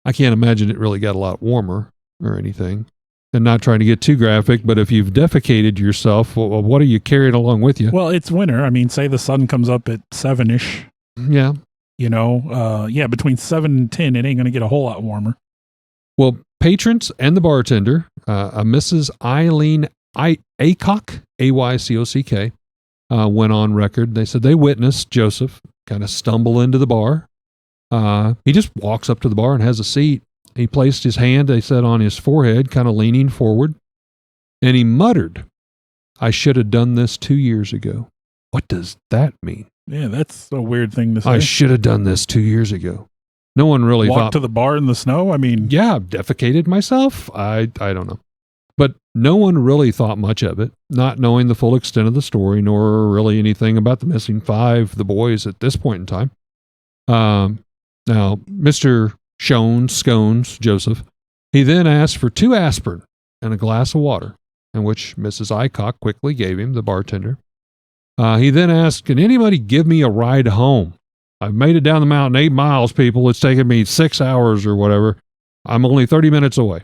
[SPEAKER 2] I can't imagine it really got a lot warmer or anything. And not trying to get too graphic, but if you've defecated yourself, well, what are you carrying along with you?
[SPEAKER 1] Well, it's winter. I mean, say the sun comes up at 7-ish.
[SPEAKER 2] Yeah.
[SPEAKER 1] Between 7 and 10, it ain't going to get a whole lot warmer.
[SPEAKER 2] Well, patrons and the bartender, a Mrs. Eileen Aycock, Aycock, went on record. They said they witnessed Joseph kind of stumble into the bar. He just walks up to the bar and has a seat. He placed his hand, they said, on his forehead, kind of leaning forward, and he muttered, "I should have done this 2 years ago." What does that mean?
[SPEAKER 1] Yeah, that's a weird thing to say.
[SPEAKER 2] I should have done this 2 years ago. No one really
[SPEAKER 1] Walked to the bar in the snow? I mean...
[SPEAKER 2] Yeah, defecated myself? I don't know. But no one really thought much of it, not knowing the full extent of the story, nor really anything about the missing 5, the boys, at this point in time. Now, Mr. Scones, Joseph, he then asked for 2 aspirin and a glass of water, in which Mrs. Aycock quickly gave him, the bartender. He then asked, "Can anybody give me a ride home? I've made it down the mountain 8 miles, people. It's taken me 6 hours or whatever. I'm only 30 minutes away."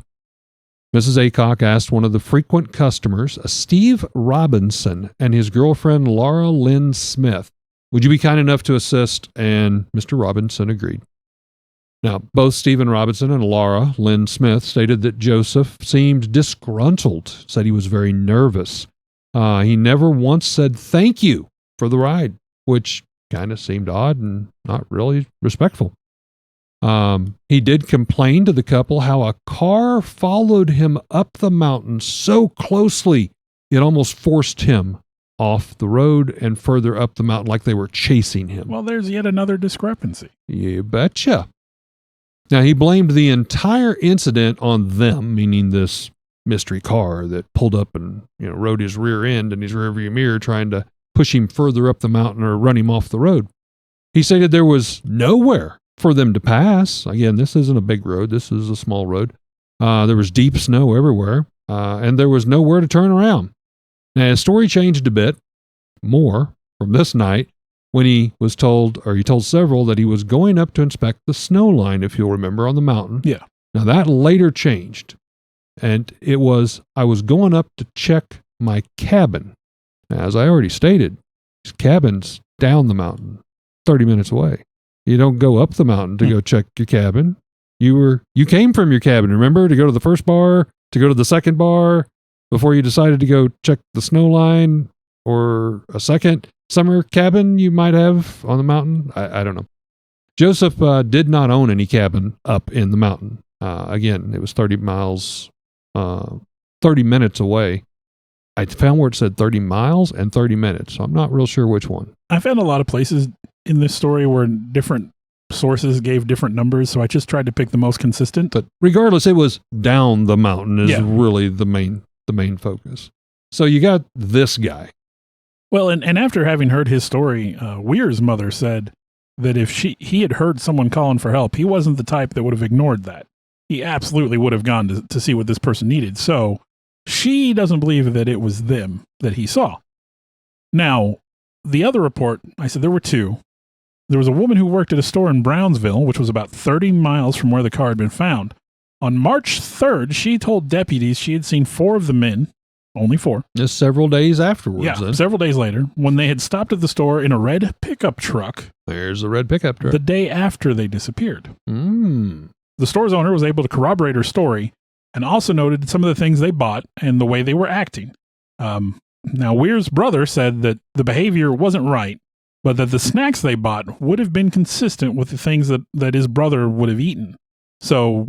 [SPEAKER 2] Mrs. Aycock asked one of the frequent customers, a Steve Robinson, and his girlfriend, Laura Lynn Smith, "Would you be kind enough to assist?" And Mr. Robinson agreed. Now, both Stephen Robinson and Laura Lynn Smith stated that Joseph seemed disgruntled, said he was very nervous. He never once said thank you for the ride, which kind of seemed odd and not really respectful. He did complain to the couple how a car followed him up the mountain so closely it almost forced him off the road and further up the mountain like they were chasing him.
[SPEAKER 1] Well, there's yet another discrepancy.
[SPEAKER 2] You betcha. Now, he blamed the entire incident on them, meaning this mystery car that pulled up and rode his rear end in his rearview mirror trying to push him further up the mountain or run him off the road. He stated there was nowhere for them to pass. Again, this isn't a big road. This is a small road. There was deep snow everywhere, and there was nowhere to turn around. Now, his story changed a bit more from this night when he was told, or he told several, that he was going up to inspect the snow line, if you'll remember, on the mountain.
[SPEAKER 1] Yeah.
[SPEAKER 2] Now, that later changed, and it was, I was going up to check my cabin. Now, as I already stated, his cabin's down the mountain, 30 minutes away. You don't go up the mountain to go check your cabin. You came from your cabin, remember, to go to the first bar, to go to the second bar, before you decided to go check the snow line or a second summer cabin you might have on the mountain. I don't know. Joseph did not own any cabin up in the mountain. Again, it was 30 miles, 30 minutes away. I found where it said 30 miles and 30 minutes. So I'm not real sure which one.
[SPEAKER 1] I found a lot of places in this story where different sources gave different numbers, so I just tried to pick the most consistent.
[SPEAKER 2] But regardless, it was down the mountain is
[SPEAKER 1] Yeah.
[SPEAKER 2] really the main focus. So you got this guy.
[SPEAKER 1] Well, and after having heard his story, Weir's mother said that if he had heard someone calling for help, he wasn't the type that would have ignored that. He absolutely would have gone to see what this person needed. So she doesn't believe that it was them that he saw. Now, the other report, I said there were two. There was a woman who worked at a store in Brownsville, which was about 30 miles from where the car had been found. On March 3rd, she told deputies she had seen 4 of the men, only 4.
[SPEAKER 2] Just several days afterwards.
[SPEAKER 1] Yeah,
[SPEAKER 2] Then.
[SPEAKER 1] several days later, when they had stopped at the store in a red pickup truck
[SPEAKER 2] There's the red pickup truck.
[SPEAKER 1] the day after they disappeared.
[SPEAKER 2] Mm.
[SPEAKER 1] The store's owner was able to corroborate her story and also noted some of the things they bought and the way they were acting. Now, Weir's brother said that the behavior wasn't right, but that the snacks they bought would have been consistent with the things that his brother would have eaten. So,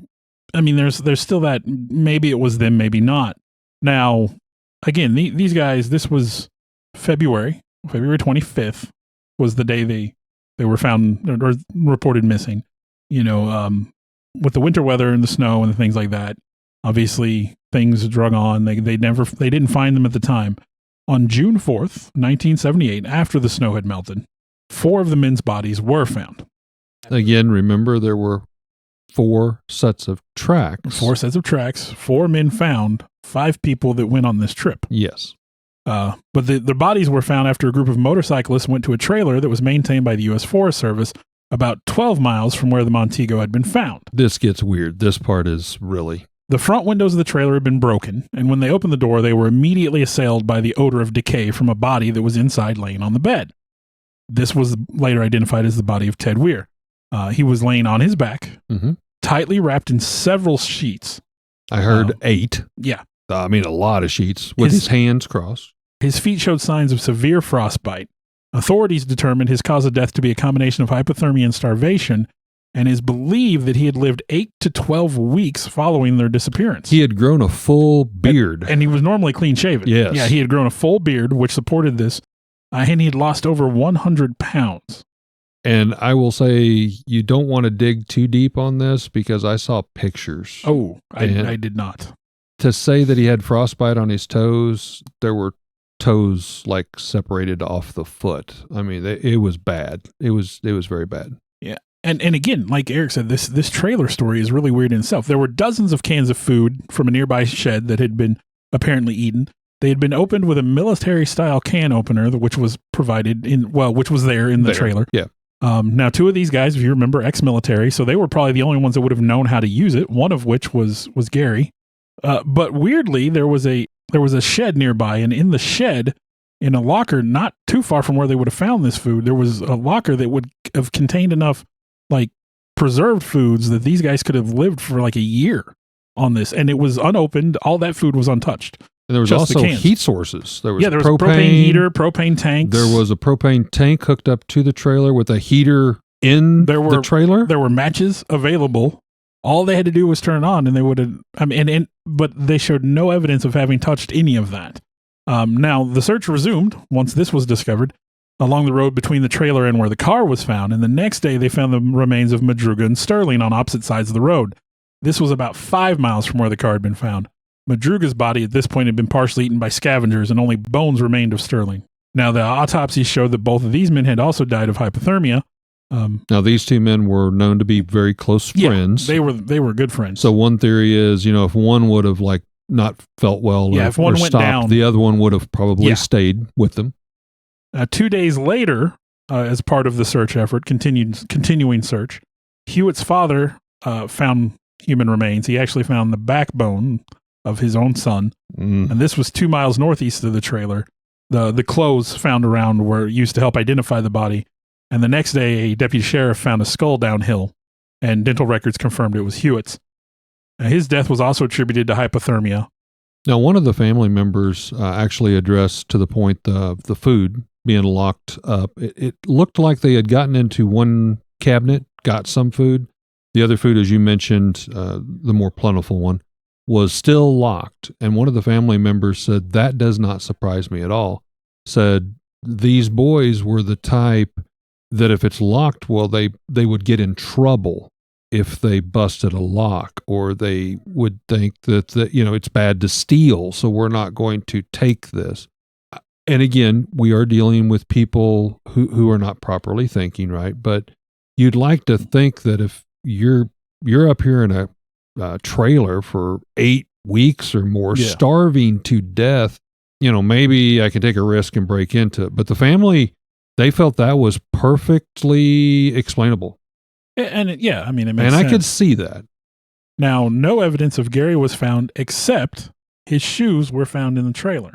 [SPEAKER 1] I mean, there's still that maybe it was them, maybe not. Now, again, these guys, this was February 25th was the day they were found or reported missing. You know, with the winter weather and the snow and the things like that, obviously things drug on. They didn't find them at the time. On June 4th, 1978, after the snow had melted, 4 of the men's bodies were found.
[SPEAKER 2] Again, remember there were 4 sets of tracks.
[SPEAKER 1] 4 sets of tracks, 4 men found, 5 people that went on this trip.
[SPEAKER 2] Yes.
[SPEAKER 1] But their bodies were found after a group of motorcyclists went to a trailer that was maintained by the U.S. Forest Service about 12 miles from where the Montego had been found.
[SPEAKER 2] This gets weird. This part is really...
[SPEAKER 1] The front windows of the trailer had been broken, and when they opened the door, they were immediately assailed by the odor of decay from a body that was inside laying on the bed. This was later identified as the body of Ted Weir. He was laying on his back, tightly wrapped in several sheets.
[SPEAKER 2] I heard 8.
[SPEAKER 1] Yeah.
[SPEAKER 2] I mean, a lot of sheets with his hands crossed.
[SPEAKER 1] His feet showed signs of severe frostbite. Authorities determined his cause of death to be a combination of hypothermia and starvation, and is believed that he had lived 8 to 12 weeks following their disappearance.
[SPEAKER 2] He had grown a full beard.
[SPEAKER 1] And he was normally clean-shaven.
[SPEAKER 2] Yes.
[SPEAKER 1] Yeah, he had grown a full beard, which supported this, and he had lost over 100 pounds.
[SPEAKER 2] And I will say, you don't want to dig too deep on this because I saw pictures.
[SPEAKER 1] Oh, I did not.
[SPEAKER 2] To say that he had frostbite on his toes, there were toes like separated off the foot. I mean, it was bad. It was very bad.
[SPEAKER 1] Yeah. And again, like Eric said, this trailer story is really weird in itself. There were dozens of cans of food from a nearby shed that had been apparently eaten. They had been opened with a military-style can opener, which was provided which was there in the trailer.
[SPEAKER 2] Yeah.
[SPEAKER 1] Now, 2 of these guys, if you remember, ex-military, so they were probably the only ones that would have known how to use it. One of which was Gary. But weirdly, there was a shed nearby, and in the shed, in a locker not too far from where they would have found this food, there was a locker that would have contained enough like preserved foods that these guys could have lived for like a year on this, and it was unopened. All that food was untouched.
[SPEAKER 2] And there was also heat sources. There was
[SPEAKER 1] a propane heater, propane tanks.
[SPEAKER 2] There was a propane tank hooked up to the trailer with a heater in the trailer.
[SPEAKER 1] There were matches available. All they had to do was turn it on, and they would have. But they showed no evidence of having touched any of that. Now the search resumed once this was discovered along the road between the trailer and where the car was found. And the next day, they found the remains of Madruga and Sterling on opposite sides of the road. This was about 5 miles from where the car had been found. Madruga's body at this point had been partially eaten by scavengers, and only bones remained of Sterling. Now, the autopsy showed that both of these men had also died of hypothermia.
[SPEAKER 2] Now, these two men were known to be very close friends.
[SPEAKER 1] They were good friends.
[SPEAKER 2] So one theory is, if one would have like not felt well
[SPEAKER 1] if one
[SPEAKER 2] or
[SPEAKER 1] went
[SPEAKER 2] stopped,
[SPEAKER 1] down,
[SPEAKER 2] the other one would have probably stayed with them.
[SPEAKER 1] 2 days later, as part of the search effort, continuing search, Hewitt's father found human remains. He actually found the backbone of his own son, and this was 2 miles northeast of the trailer. The clothes found around were used to help identify the body. And the next day, a deputy sheriff found a skull downhill, and dental records confirmed it was Hewitt's. His death was also attributed to hypothermia.
[SPEAKER 2] Now, one of the family members actually addressed to the point the food being locked up. It looked like they had gotten into one cabinet, got some food. The other food, as you mentioned, the more plentiful one, was still locked. And one of the family members said, that does not surprise me at all. Said, these boys were the type that if it's locked, well, they would get in trouble if they busted a lock, or they would think that it's bad to steal, so we're not going to take this. And again, we are dealing with people who are not properly thinking, right? But you'd like to think that if you're up here in a trailer for 8 weeks or more, starving to death, maybe I can take a risk and break into it. But the family, they felt that was perfectly explainable.
[SPEAKER 1] And it makes sense.
[SPEAKER 2] And I could see that.
[SPEAKER 1] Now, no evidence of Gary was found except his shoes were found in the trailer.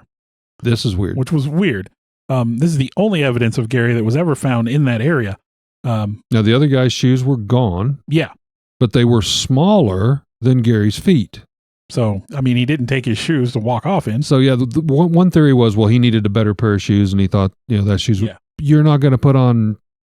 [SPEAKER 2] This is weird.
[SPEAKER 1] Which was weird. This is the only evidence of Gary that was ever found in that area.
[SPEAKER 2] Now, the other guy's shoes were gone.
[SPEAKER 1] Yeah.
[SPEAKER 2] But they were smaller than Gary's feet.
[SPEAKER 1] So, he didn't take his shoes to walk off in.
[SPEAKER 2] So, yeah, the one theory was, well, he needed a better pair of shoes, and he thought, that shoes, you're not going to put on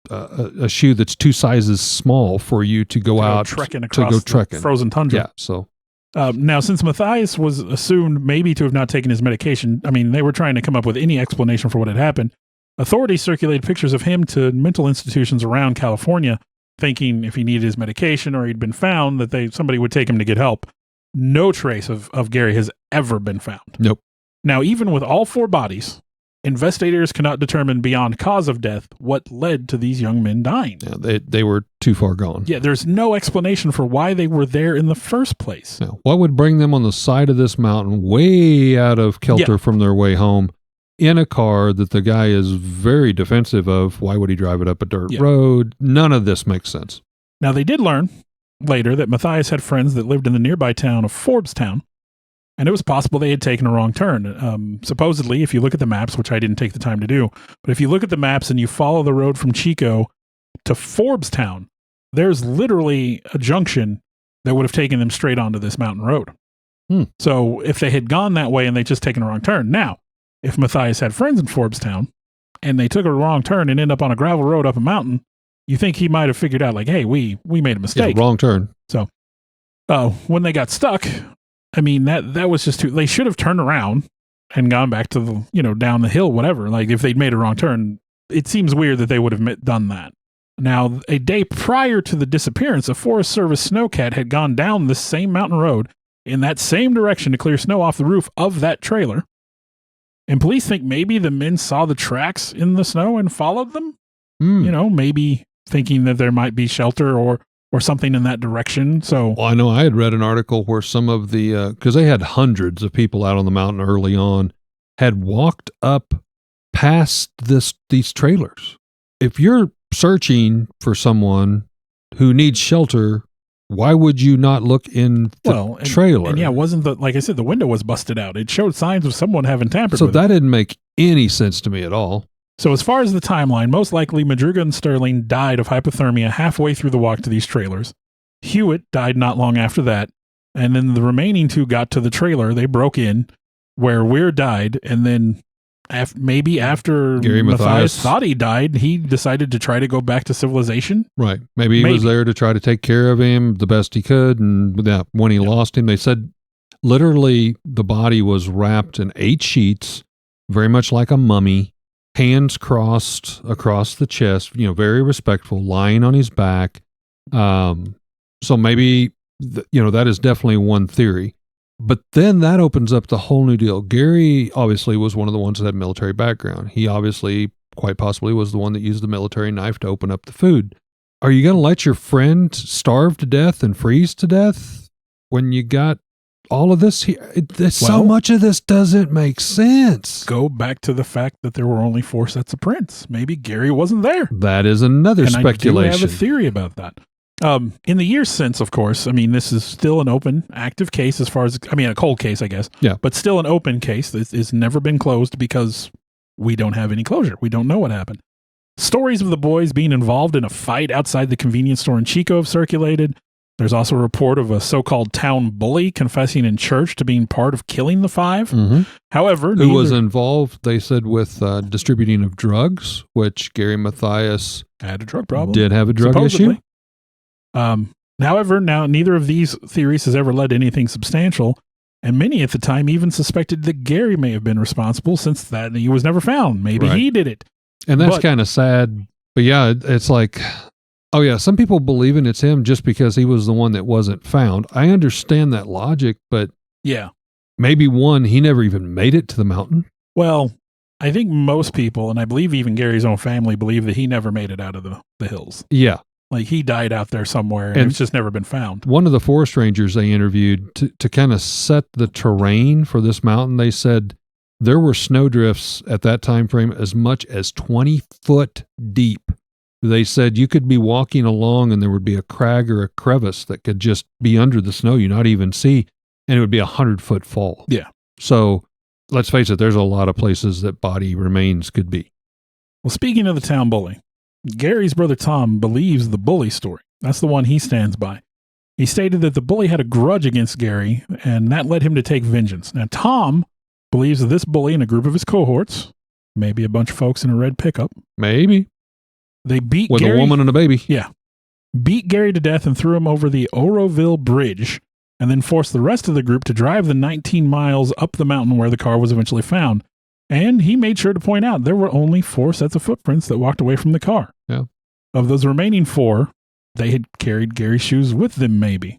[SPEAKER 2] a shoe that's 2 sizes small for you to go out
[SPEAKER 1] trekking across the frozen tundra.
[SPEAKER 2] Yeah, so.
[SPEAKER 1] Now, since Matthias was assumed maybe to have not taken his medication, they were trying to come up with any explanation for what had happened. Authorities circulated pictures of him to mental institutions around California, thinking if he needed his medication or he'd been found, that somebody would take him to get help. No trace of Gary has ever been found.
[SPEAKER 2] Nope.
[SPEAKER 1] Now, even with all 4 bodies, investigators cannot determine beyond cause of death what led to these young men dying.
[SPEAKER 2] Yeah, they were too far gone.
[SPEAKER 1] Yeah, there's no explanation for why they were there in the first place.
[SPEAKER 2] Now, what would bring them on the side of this mountain, way out of kilter from their way home, in a car that the guy is very defensive of? Why would he drive it up a dirt road? None of this makes sense.
[SPEAKER 1] Now, they did learn later that Matthias had friends that lived in the nearby town of Forbestown, and it was possible they had taken a wrong turn. Supposedly, if you look at the maps, which I didn't take the time to do, but if you look at the maps and you follow the road from Chico to Forbestown, there's literally a junction that would have taken them straight onto this mountain road. So if they had gone that way and they just taken a wrong turn. Now, if Matthias had friends in Forbestown and they took a wrong turn and end up on a gravel road up a mountain, you think he might have figured out, like, hey, we made a mistake.
[SPEAKER 2] Yeah, wrong turn.
[SPEAKER 1] So when they got stuck, that was just they should have turned around and gone back to the, down the hill, whatever. Like, if they'd made a wrong turn, it seems weird that they would have done that. Now, a day prior to the disappearance, a Forest Service snowcat had gone down this same mountain road in that same direction to clear snow off the roof of that trailer. And police think maybe the men saw the tracks in the snow and followed them. Maybe thinking that there might be shelter or something in that direction. So,
[SPEAKER 2] well, I know I had read an article where some of the, because they had hundreds of people out on the mountain early on, had walked up past these trailers. If you're searching for someone who needs shelter, why would you not look in the trailer?
[SPEAKER 1] And wasn't like I said, the window was busted out. It showed signs of someone having tampered with it.
[SPEAKER 2] So that didn't make any sense to me at all.
[SPEAKER 1] So as far as the timeline, most likely Madruga and Sterling died of hypothermia halfway through the walk to these trailers. Hewitt died not long after that. And then the remaining 2 got to the trailer. They broke in where Weir died. And then maybe after
[SPEAKER 2] Gary
[SPEAKER 1] Matthias thought he died, he decided to try to go back to civilization.
[SPEAKER 2] Right. Maybe he was there to try to take care of him the best he could. And when he lost him, they said literally the body was wrapped in 8 sheets, very much like a mummy. Hands crossed across the chest, very respectful, lying on his back. So maybe, that is definitely one theory. But then that opens up the whole new deal. Gary obviously was one of the ones that had military background. He obviously, quite possibly, was the one that used the military knife to open up the food. Are you going to let your friend starve to death and freeze to death when you got all of this here? So much of this doesn't make sense.
[SPEAKER 1] Go back to the fact that there were only 4 sets of prints. Maybe Gary wasn't there.
[SPEAKER 2] That is another speculation.
[SPEAKER 1] I do have a theory about that. In the years since, of course, I mean, this is still an open, active case as far as, a cold case, I guess.
[SPEAKER 2] Yeah.
[SPEAKER 1] But still an open case that has never been closed because we don't have any closure. We don't know what happened. Stories of the boys being involved in a fight outside the convenience store in Chico have circulated. There's also a report of a so-called town bully confessing in church to being part of killing the 5.
[SPEAKER 2] Mm-hmm.
[SPEAKER 1] However,
[SPEAKER 2] who was involved, they said, with distributing of drugs, which Gary Mathias
[SPEAKER 1] had a drug problem.
[SPEAKER 2] Did have a drug
[SPEAKER 1] supposedly.
[SPEAKER 2] issue.
[SPEAKER 1] However, neither of these theories has ever led to anything substantial, and many at the time even suspected that Gary may have been responsible since that he was never found. Maybe he did it.
[SPEAKER 2] And that's kind of sad. But yeah, it's like, oh yeah, some people believe it's him just because he was the one that wasn't found. I understand that logic, but
[SPEAKER 1] yeah,
[SPEAKER 2] maybe he never even made it to the mountain.
[SPEAKER 1] Well, I think most people, and I believe even Gary's own family, believe that he never made it out of the hills.
[SPEAKER 2] Yeah.
[SPEAKER 1] Like he died out there somewhere and it's just never been found.
[SPEAKER 2] One of the forest rangers they interviewed to kind of set the terrain for this mountain, they said there were snowdrifts at that time frame as much as 20 foot deep. They said you could be walking along and there would be a crag or a crevice that could just be under the snow you not even see, and it would be 100-foot fall.
[SPEAKER 1] Yeah.
[SPEAKER 2] So let's face it, there's a lot of places that body remains could be.
[SPEAKER 1] Well, speaking of the town bully, Gary's brother Tom believes the bully story. That's the one he stands by. He stated that the bully had a grudge against Gary, and that led him to take vengeance. Now, Tom believes that this bully and a group of his cohorts, maybe a bunch of folks in a red pickup,
[SPEAKER 2] maybe,
[SPEAKER 1] they beat
[SPEAKER 2] with
[SPEAKER 1] Gary,
[SPEAKER 2] a woman and a baby.
[SPEAKER 1] Yeah. Beat Gary to death and threw him over the Oroville Bridge, and then forced the rest of the group to drive the 19 miles up the mountain where the car was eventually found. And he made sure to point out there were only 4 sets of footprints that walked away from the car.
[SPEAKER 2] Yeah.
[SPEAKER 1] Of those remaining 4, they had carried Gary's shoes with them, maybe.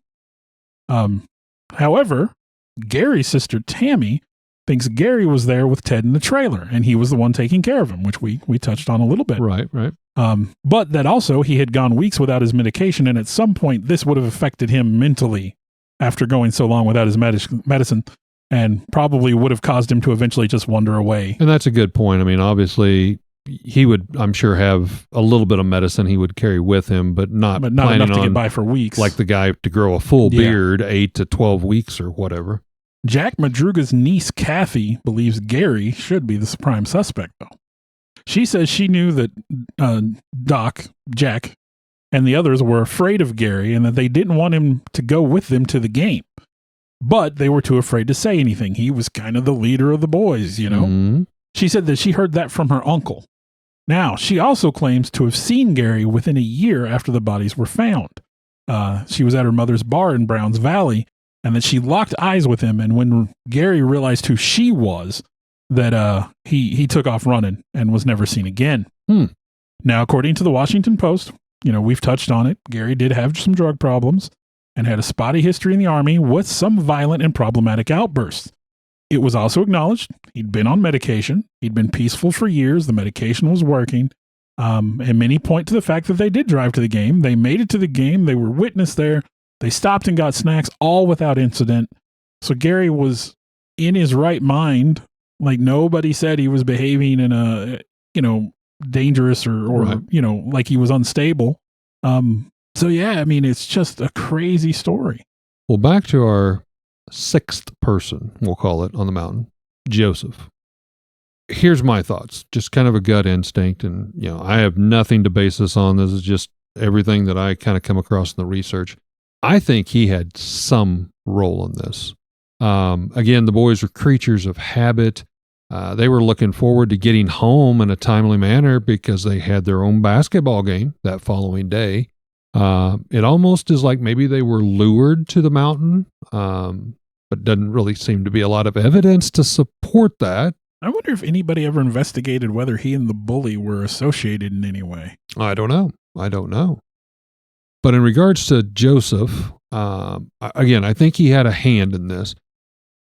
[SPEAKER 1] However, Gary's sister Tammy thinks Gary was there with Ted in the trailer, and he was the one taking care of him, which we touched on a little bit.
[SPEAKER 2] Right.
[SPEAKER 1] But that also he had gone weeks without his medication, and at some point this would have affected him mentally after going so long without his medicine. And probably would have caused him to eventually just wander away.
[SPEAKER 2] And that's a good point. I mean, obviously, he would, I'm sure, have a little bit of medicine he would carry with him, but not
[SPEAKER 1] enough to get by for weeks.
[SPEAKER 2] Like the guy to grow a full beard 8 to 12 weeks or whatever.
[SPEAKER 1] Jack Madruga's niece, Kathy, believes Gary should be the prime suspect, though. She says she knew that Jack, and the others were afraid of Gary and that they didn't want him to go with them to the game. But they were too afraid to say anything. He was kind of the leader of the boys, you know.
[SPEAKER 2] Mm-hmm.
[SPEAKER 1] She said that she heard that from her uncle. Now, she also claims to have seen Gary within a year after the bodies were found. She was at her mother's bar in Browns Valley, and that she locked eyes with him. And when Gary realized who she was, that he took off running and was never seen again. Now, according to the Washington Post, we've touched on it. Gary did have some drug problems and had a spotty history in the Army with some violent and problematic outbursts. It was also acknowledged he'd been on medication. He'd been peaceful for years. The medication was working. And many point to the fact that they did drive to the game. They made it to the game. They were witness there. They stopped and got snacks, all without incident. So Gary was in his right mind. Like, nobody said he was behaving in a, dangerous or
[SPEAKER 2] right.
[SPEAKER 1] Like he was unstable. So yeah, I mean, it's just a crazy story.
[SPEAKER 2] Well, back to our 6th person, we'll call it, on the mountain, Joseph. Here's my thoughts, just kind of a gut instinct. And, I have nothing to base this on. This is just everything that I kind of come across in the research. I think he had some role in this. Again, the boys were creatures of habit. They were looking forward to getting home in a timely manner because they had their own basketball game that following day. It almost is like maybe they were lured to the mountain, but doesn't really seem to be a lot of evidence to support that.
[SPEAKER 1] I wonder if anybody ever investigated whether he and the bully were associated in any way.
[SPEAKER 2] I don't know. But in regards to Joseph, again, I think he had a hand in this.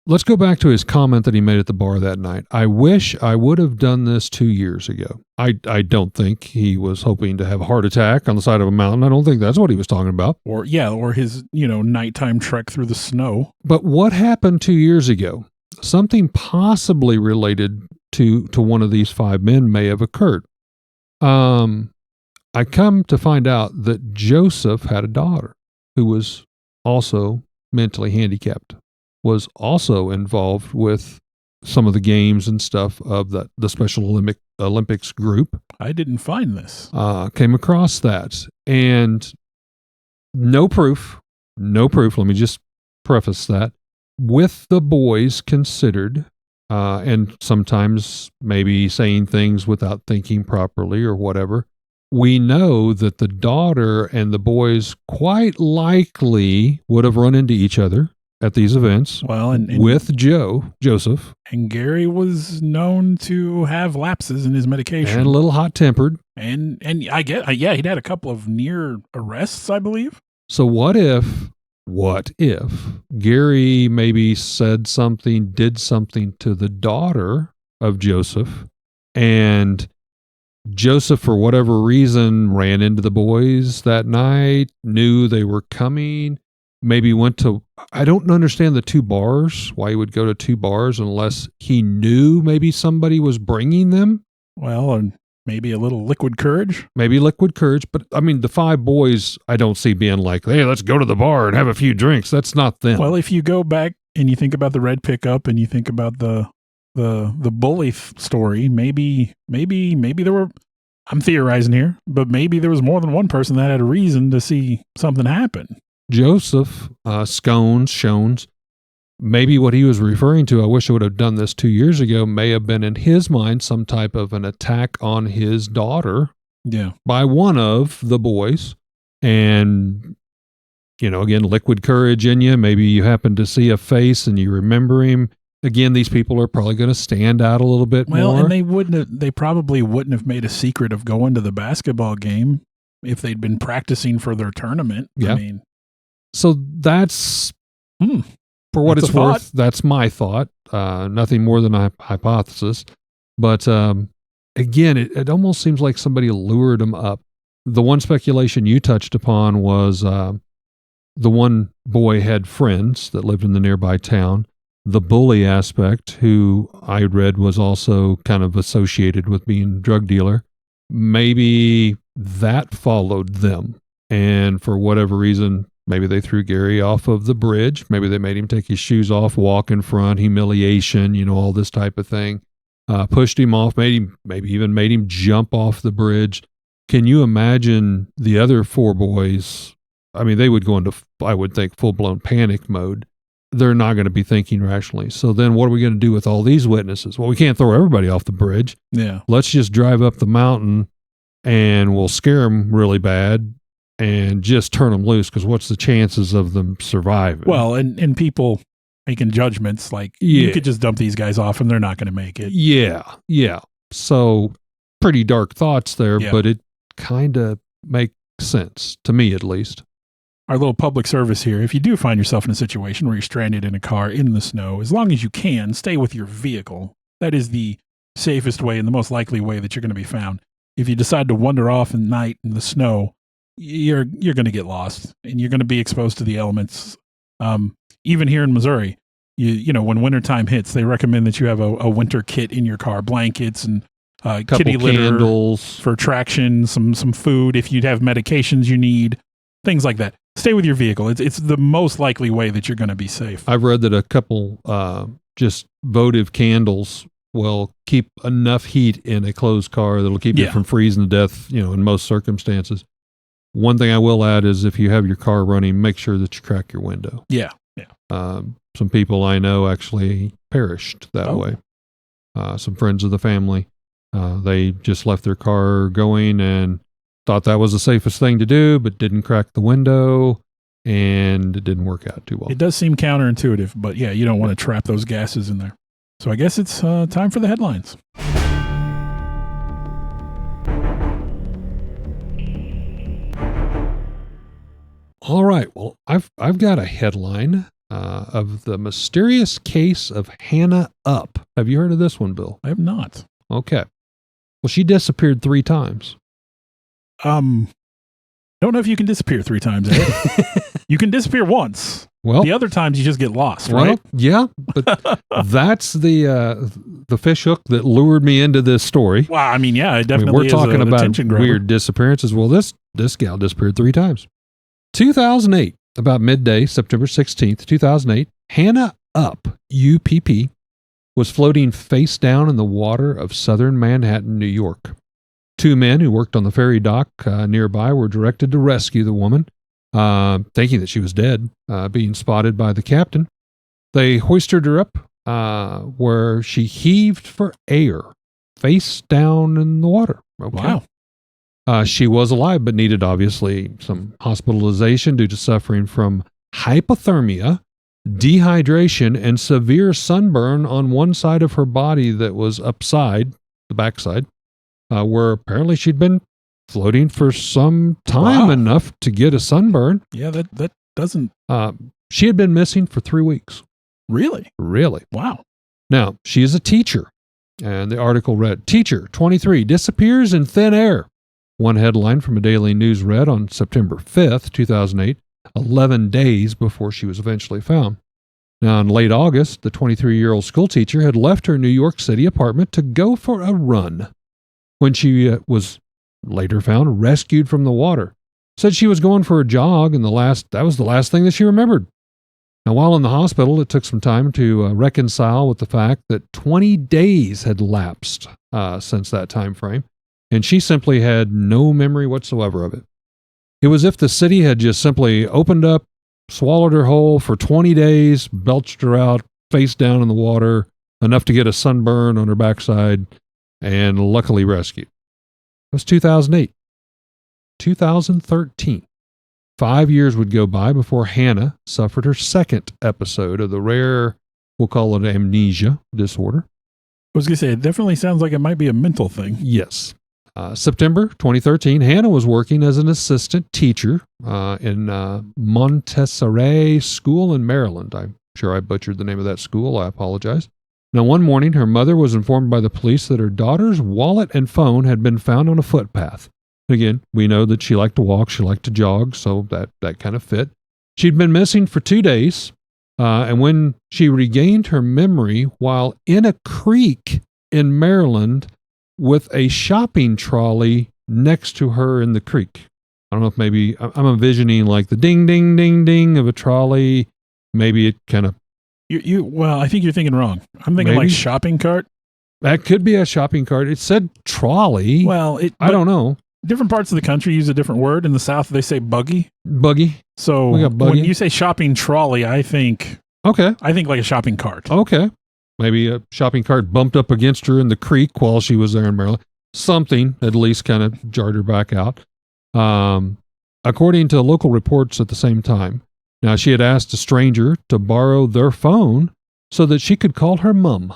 [SPEAKER 2] let's go back to his comment that he made at the bar that night. I wish I would have done this 2 years ago. I don't think he was hoping to have a heart attack on the side of a mountain. I don't think that's what he was talking about.
[SPEAKER 1] Or his, nighttime trek through the snow.
[SPEAKER 2] But what happened 2 years ago? Something possibly related to one of these 5 men may have occurred. I come to find out that Joseph had a daughter who was also mentally handicapped, was also involved with some of the games and stuff of the Special Olympics group.
[SPEAKER 1] I didn't find this.
[SPEAKER 2] Came across that, and no proof. Let me just preface that. With the boys considered, and sometimes maybe saying things without thinking properly or whatever, we know that the daughter and the boys quite likely would have run into each other at these events.
[SPEAKER 1] Well, and
[SPEAKER 2] with Joseph.
[SPEAKER 1] And Gary was known to have lapses in his medication.
[SPEAKER 2] And a little hot-tempered.
[SPEAKER 1] And I get, he'd had a couple of near arrests, I believe.
[SPEAKER 2] So what if Gary maybe said something, did something to the daughter of Joseph, and Joseph, for whatever reason, ran into the boys that night, knew they were coming, maybe went to, I don't understand the 2 bars, why he would go to 2 bars unless he knew maybe somebody was bringing them.
[SPEAKER 1] Well, and maybe a little liquid courage.
[SPEAKER 2] Maybe liquid courage, but I mean, the 5 boys, I don't see being like, hey, let's go to the bar and have a few drinks. That's not them.
[SPEAKER 1] Well, if you go back and you think about the red pickup and you think about the bully story, maybe there were, I'm theorizing here, but maybe there was more than one person that had a reason to see something happen.
[SPEAKER 2] Joseph, Shones, maybe what he was referring to, I wish I would have done this 2 years ago, may have been in his mind some type of an attack on his daughter by one of the boys. And, again, liquid courage in you. Maybe you happen to see a face and you remember him. Again, these people are probably going to stand out a little bit more.
[SPEAKER 1] Well, and they probably wouldn't have made a secret of going to the basketball game if they'd been practicing for their tournament.
[SPEAKER 2] Yeah.
[SPEAKER 1] I mean,
[SPEAKER 2] so that's, for what it's worth, that's my thought. Nothing more than a hypothesis. But again, it almost seems like somebody lured him up. The one speculation you touched upon was the one boy had friends that lived in the nearby town. The bully aspect, who I read was also kind of associated with being a drug dealer, maybe that followed them. And for whatever reason, maybe they threw Gary off of the bridge. Maybe they made him take his shoes off, walk in front, humiliation, all this type of thing. Pushed him off, maybe even made him jump off the bridge. Can you imagine the other 4 boys? I mean, they would go into, I would think, full-blown panic mode. They're not going to be thinking rationally. So then what are we going to do with all these witnesses? Well, we can't throw everybody off the bridge.
[SPEAKER 1] Yeah.
[SPEAKER 2] Let's just drive up the mountain and we'll scare them really bad and just turn them loose, because what's the chances of them surviving?
[SPEAKER 1] Well, and people making judgments like, you could just dump these guys off and they're not going to make it.
[SPEAKER 2] Yeah. So pretty dark thoughts there, but it kind of makes sense, to me at least.
[SPEAKER 1] Our little public service here. If you do find yourself in a situation where you're stranded in a car in the snow, as long as you can, stay with your vehicle. That is the safest way and the most likely way that you're going to be found. If you decide to wander off at night in the snow, you're going to get lost and you're going to be exposed to the elements. Even here in Missouri, you know, when wintertime hits, they recommend that you have a winter kit in your car, blankets and kitty litter,
[SPEAKER 2] candles
[SPEAKER 1] for traction, some food if you have medications you need, things like that. Stay with your vehicle. It's the most likely way that you're going to be safe.
[SPEAKER 2] I've read that a couple just votive candles will keep enough heat in a closed car that'll keep you from freezing to death, you know, in most circumstances. One thing I will add is if you have your car running, make sure that you crack your window.
[SPEAKER 1] Yeah.
[SPEAKER 2] Some people I know actually perished that way. Some friends of the family, they just left their car going and thought that was the safest thing to do, but didn't crack the window, and it didn't work out too well.
[SPEAKER 1] It does seem counterintuitive, but yeah, you don't want to trap those gases in there. So I guess it's time for the headlines.
[SPEAKER 2] All right. Well, I've got a headline of the mysterious case of Hannah Up. Have you heard of this one, Bill?
[SPEAKER 1] I have not.
[SPEAKER 2] Okay. Well, she disappeared 3 times.
[SPEAKER 1] Don't know if you can disappear 3 times. You can disappear once.
[SPEAKER 2] Well,
[SPEAKER 1] the other times you just get lost,
[SPEAKER 2] well,
[SPEAKER 1] right?
[SPEAKER 2] Yeah, but that's the fish hook that lured me into this story.
[SPEAKER 1] Well, I mean, yeah, it definitely
[SPEAKER 2] we're talking
[SPEAKER 1] is
[SPEAKER 2] about
[SPEAKER 1] attention grabber.
[SPEAKER 2] weird disappearances. Well, this gal disappeared 3 times. 2008, about midday, September 16th, 2008, Hannah Up, UPP, was floating face down in the water of southern Manhattan, New York. 2 men who worked on the ferry dock nearby were directed to rescue the woman, thinking that she was dead, being spotted by the captain. They hoisted her up where she heaved for air, face down in the water. Okay.
[SPEAKER 1] Wow.
[SPEAKER 2] She was alive, but needed obviously some hospitalization due to suffering from hypothermia, dehydration, and severe sunburn on one side of her body that was upside, the backside, where apparently she'd been floating for some time, enough to get a sunburn.
[SPEAKER 1] Yeah, that doesn't...
[SPEAKER 2] She had been missing for 3 weeks.
[SPEAKER 1] Really?
[SPEAKER 2] Really.
[SPEAKER 1] Wow.
[SPEAKER 2] Now, she is a teacher, and the article read, Teacher, 23, disappears in thin air. One headline from a daily news read on September 5th, 2008, 11 days before she was eventually found. Now, in late August, the 23-year-old schoolteacher had left her New York City apartment to go for a run when she was later found rescued from the water. Said she was going for a jog, and that was the last thing that she remembered. Now, while in the hospital, it took some time to reconcile with the fact that 20 days had lapsed since that time frame, and she simply had no memory whatsoever of it. It was as if the city had just simply opened up, swallowed her whole for 20 days, belched her out, face down in the water, enough to get a sunburn on her backside, and luckily rescued. It was 2008. 2013. 5 years would go by before Hannah suffered her second episode of the rare, we'll call it amnesia disorder.
[SPEAKER 1] I was going to say, it definitely sounds like it might be a mental thing.
[SPEAKER 2] Yes. September 2013, Hannah was working as an assistant teacher in Montessori School in Maryland. I'm sure I butchered the name of that school. I apologize. Now, one morning, her mother was informed by the police that her daughter's wallet and phone had been found on a footpath. Again, we know that she liked to walk, she liked to jog, so that kind of fit. She'd been missing for 2 days, and when she regained her memory while in a creek in Maryland with a shopping trolley next to her in the creek. I don't know if maybe I'm envisioning like the ding, ding, ding, ding of a trolley. Maybe it kind of...
[SPEAKER 1] Well, I think you're thinking wrong. I'm thinking like shopping cart.
[SPEAKER 2] That could be a shopping cart. It said trolley.
[SPEAKER 1] Well,
[SPEAKER 2] I don't know.
[SPEAKER 1] Different parts of the country use a different word. In the South, they say buggy.
[SPEAKER 2] Buggy.
[SPEAKER 1] So
[SPEAKER 2] We got buggy.
[SPEAKER 1] when you say shopping trolley, I think
[SPEAKER 2] Okay.
[SPEAKER 1] like a shopping cart.
[SPEAKER 2] Okay. Maybe a shopping cart bumped up against her in the creek while she was there in Maryland. Something at least kind of jarred her back out. According to local reports at the same time, now she had asked a stranger to borrow their phone so that she could call her mom.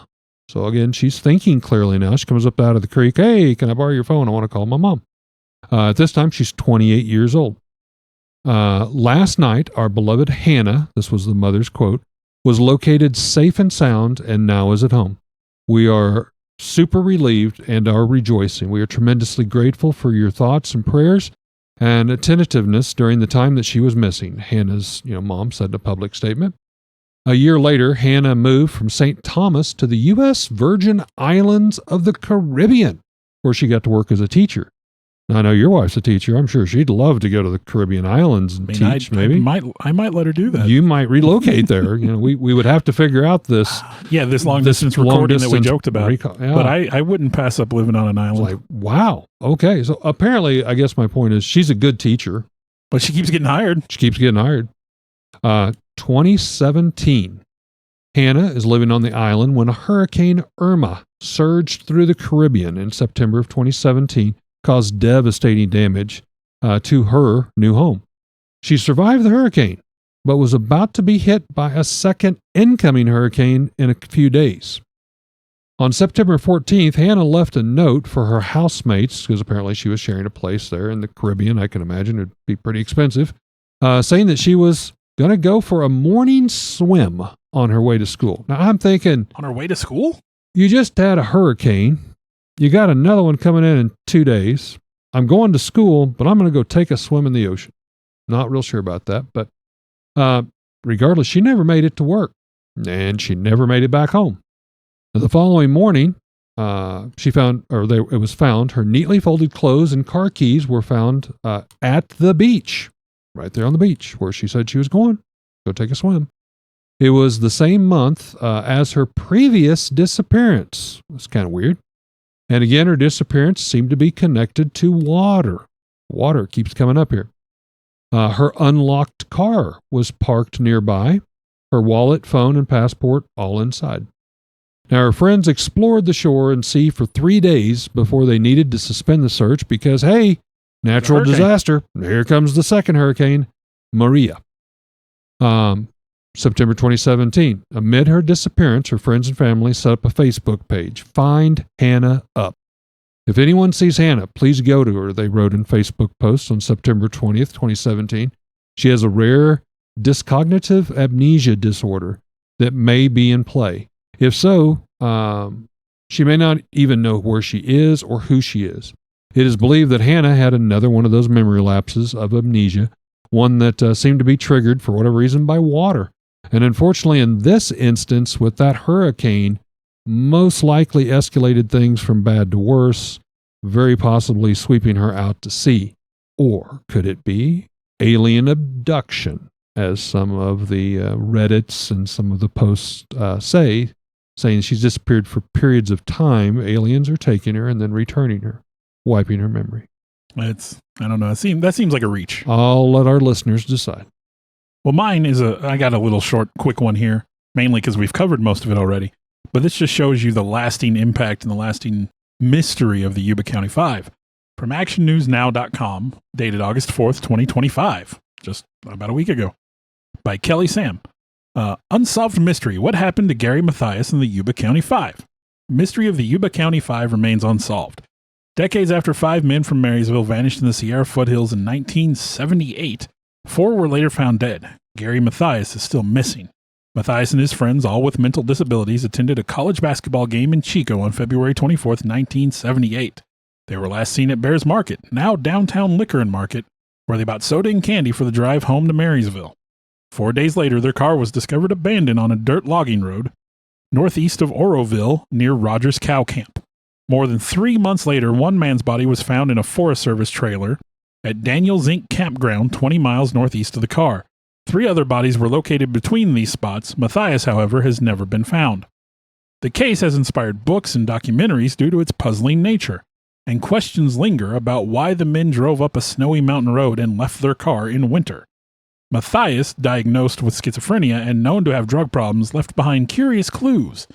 [SPEAKER 2] So again, she's thinking clearly now. She comes up out of the creek. Hey, can I borrow your phone? I want to call my mom. At this time, she's 28 years old. Last night, our beloved Hannah, this was the mother's quote, was located safe and sound and now is at home. We are super relieved and are rejoicing. We are tremendously grateful for your thoughts and prayers and attentiveness during the time that she was missing, Hannah's mom said in a public statement. A year later, Hannah moved from St. Thomas to the U.S. Virgin Islands of the Caribbean, where she got to work as a teacher. Now, I know your wife's a teacher. I'm sure she'd love to go to the Caribbean islands and teach, maybe.
[SPEAKER 1] I might let her do that.
[SPEAKER 2] You might relocate there. We would have to figure out this.
[SPEAKER 1] Yeah, this long distance recording that we joked about.
[SPEAKER 2] Yeah.
[SPEAKER 1] But I wouldn't pass up living on an island.
[SPEAKER 2] Like, wow. Okay. So apparently, I guess my point is she's a good teacher.
[SPEAKER 1] But she keeps getting hired.
[SPEAKER 2] 2017. Hannah is living on the island when a Hurricane Irma surged through the Caribbean in September of 2017. Caused devastating damage to her new home. She survived the hurricane, but was about to be hit by a second incoming hurricane in a few days. On September 14th, Hannah left a note for her housemates, because apparently she was sharing a place there in the Caribbean. I can imagine it'd be pretty expensive, saying that she was going to go for a morning swim on her way to school. Now, I'm thinking,
[SPEAKER 1] On her way to school?
[SPEAKER 2] you just had a hurricane. You got another one coming in 2 days. I'm going to school, but I'm going to go take a swim in the ocean. Not real sure about that, but regardless, she never made it to work, and she never made it back home. Now, the following morning, it was found her neatly folded clothes and car keys were found at the beach, right there on the beach where she said she was going. Go take a swim. It was the same month as her previous disappearance. It's kind of weird. And again, her disappearance seemed to be connected to water. Water keeps coming up here. Her unlocked car was parked nearby. Her wallet, phone, and passport all inside. Now, her friends explored the shore and sea for 3 days before they needed to suspend the search because, hey, natural disaster. Here comes the second hurricane, Maria. September 2017. Amid her disappearance, her friends and family set up a Facebook page. Find Hannah Up. If anyone sees Hannah, please go to her, they wrote in Facebook posts on September 20th, 2017. She has a rare dyscognitive amnesia disorder that may be in play. If so, she may not even know where she is or who she is. It is believed that Hannah had another one of those memory lapses of amnesia, one that seemed to be triggered for whatever reason by water. And unfortunately, in this instance, with that hurricane, most likely escalated things from bad to worse, very possibly sweeping her out to sea. Or could it be alien abduction, as some of the Reddits and some of the posts saying she's disappeared for periods of time. Aliens are taking her and then returning her, wiping her memory.
[SPEAKER 1] I don't know. That seems like a reach.
[SPEAKER 2] I'll let our listeners decide.
[SPEAKER 1] Well, mine is I got a little short, quick one here, mainly because we've covered most of it already. But this just shows you the lasting impact and the lasting mystery of the Yuba County Five. From actionnewsnow.com, dated August 4th, 2025, just about a week ago, by Kelly Sam. Unsolved mystery. What happened to Gary Mathias and the Yuba County Five? Mystery of the Yuba County Five remains unsolved. Decades after 5 men from Marysville vanished in the Sierra foothills in 1978, 4 were later found dead. Gary Mathias is still missing. Mathias and his friends, all with mental disabilities, attended a college basketball game in Chico on February 24, 1978. They were last seen at Bears Market, now downtown Liquor and Market, where they bought soda and candy for the drive home to Marysville. 4 days later, their car was discovered abandoned on a dirt logging road northeast of Oroville near Rogers Cow Camp. More than 3 months later, one man's body was found in a Forest Service trailer at Daniels Inc. Campground 20 miles northeast of the car. 3 other bodies were located between these spots. Mathias, however, has never been found. The case has inspired books and documentaries due to its puzzling nature, and questions linger about why the men drove up a snowy mountain road and left their car in winter. Mathias, diagnosed with schizophrenia and known to have drug problems, left behind curious clues.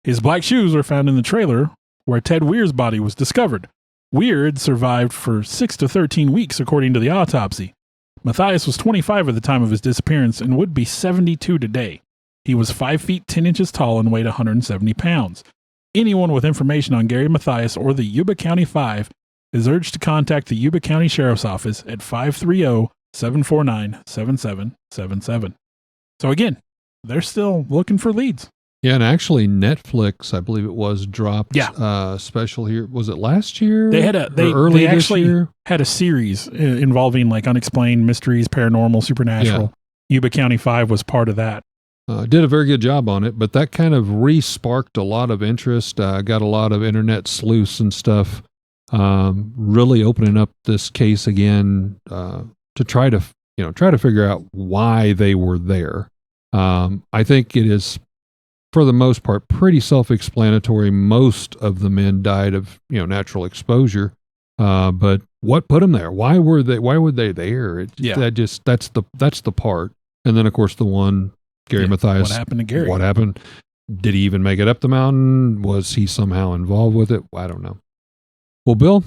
[SPEAKER 1] His black shoes were found in the trailer where Ted Weir's body was discovered. Weir survived for 6 to 13 weeks, according to the autopsy. Mathias was 25 at the time of his disappearance and would be 72 today. He was 5 feet 10 inches tall and weighed 170 pounds. Anyone with information on Gary Mathias or the Yuba County Five is urged to contact the Yuba County Sheriff's Office at 530-749-7777. So again, they're still looking for leads.
[SPEAKER 2] Yeah, and actually Netflix, I believe it was, dropped special here. Was it last year?
[SPEAKER 1] They had they actually had a series involving like unexplained mysteries, paranormal, supernatural. Yeah. Yuba County Five was part of that.
[SPEAKER 2] Did a very good job on it, but that kind of re-sparked a lot of interest. Got a lot of internet sleuths and stuff, really opening up this case again to try to figure out why they were there. I think it is, for the most part, pretty self-explanatory. Most of the men died of natural exposure, but what put them there? Why were they there? That's the part. And then of course the one. Gary Mathias.
[SPEAKER 1] What happened to Gary?
[SPEAKER 2] What happened? Did he even make it up the mountain? Was he somehow involved with it? I don't know. Well, Bill,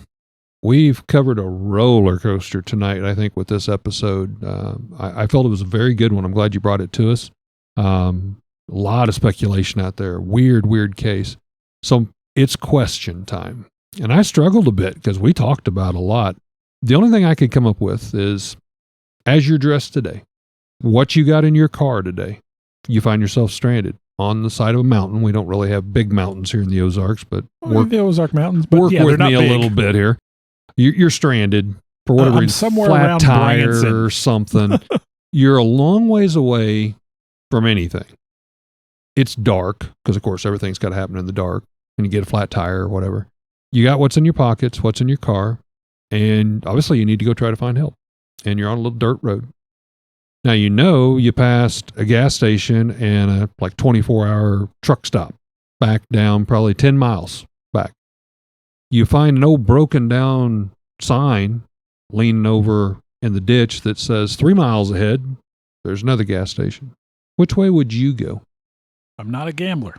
[SPEAKER 2] we've covered a roller coaster tonight, I think, with this episode. I felt it was a very good one. I'm glad you brought it to us. A lot of speculation out there. Weird case. So it's question time. And I struggled a bit because we talked about a lot. The only thing I could come up with is, as you're dressed today, what you got in your car today. You find yourself stranded on the side of a mountain. We don't really have big mountains here in the Ozarks, but
[SPEAKER 1] the Ozark Mountains. But
[SPEAKER 2] work
[SPEAKER 1] yeah,
[SPEAKER 2] with
[SPEAKER 1] they're
[SPEAKER 2] me
[SPEAKER 1] not
[SPEAKER 2] a
[SPEAKER 1] big.
[SPEAKER 2] little bit here. You're stranded for whatever
[SPEAKER 1] I'm
[SPEAKER 2] reason,
[SPEAKER 1] somewhere
[SPEAKER 2] flat
[SPEAKER 1] around
[SPEAKER 2] tire
[SPEAKER 1] Branson.
[SPEAKER 2] or something. You're a long ways away from anything. It's dark because, of course, everything's got to happen in the dark. When you get a flat tire or whatever, you got what's in your pockets, what's in your car, and obviously you need to go try to find help. And you're on a little dirt road. Now, you passed a gas station and a 24-hour truck stop back down probably 10 miles back. You find an old broken down sign leaning over in the ditch that says 3 miles ahead, there's another gas station. Which way would you go?
[SPEAKER 1] I'm not a gambler.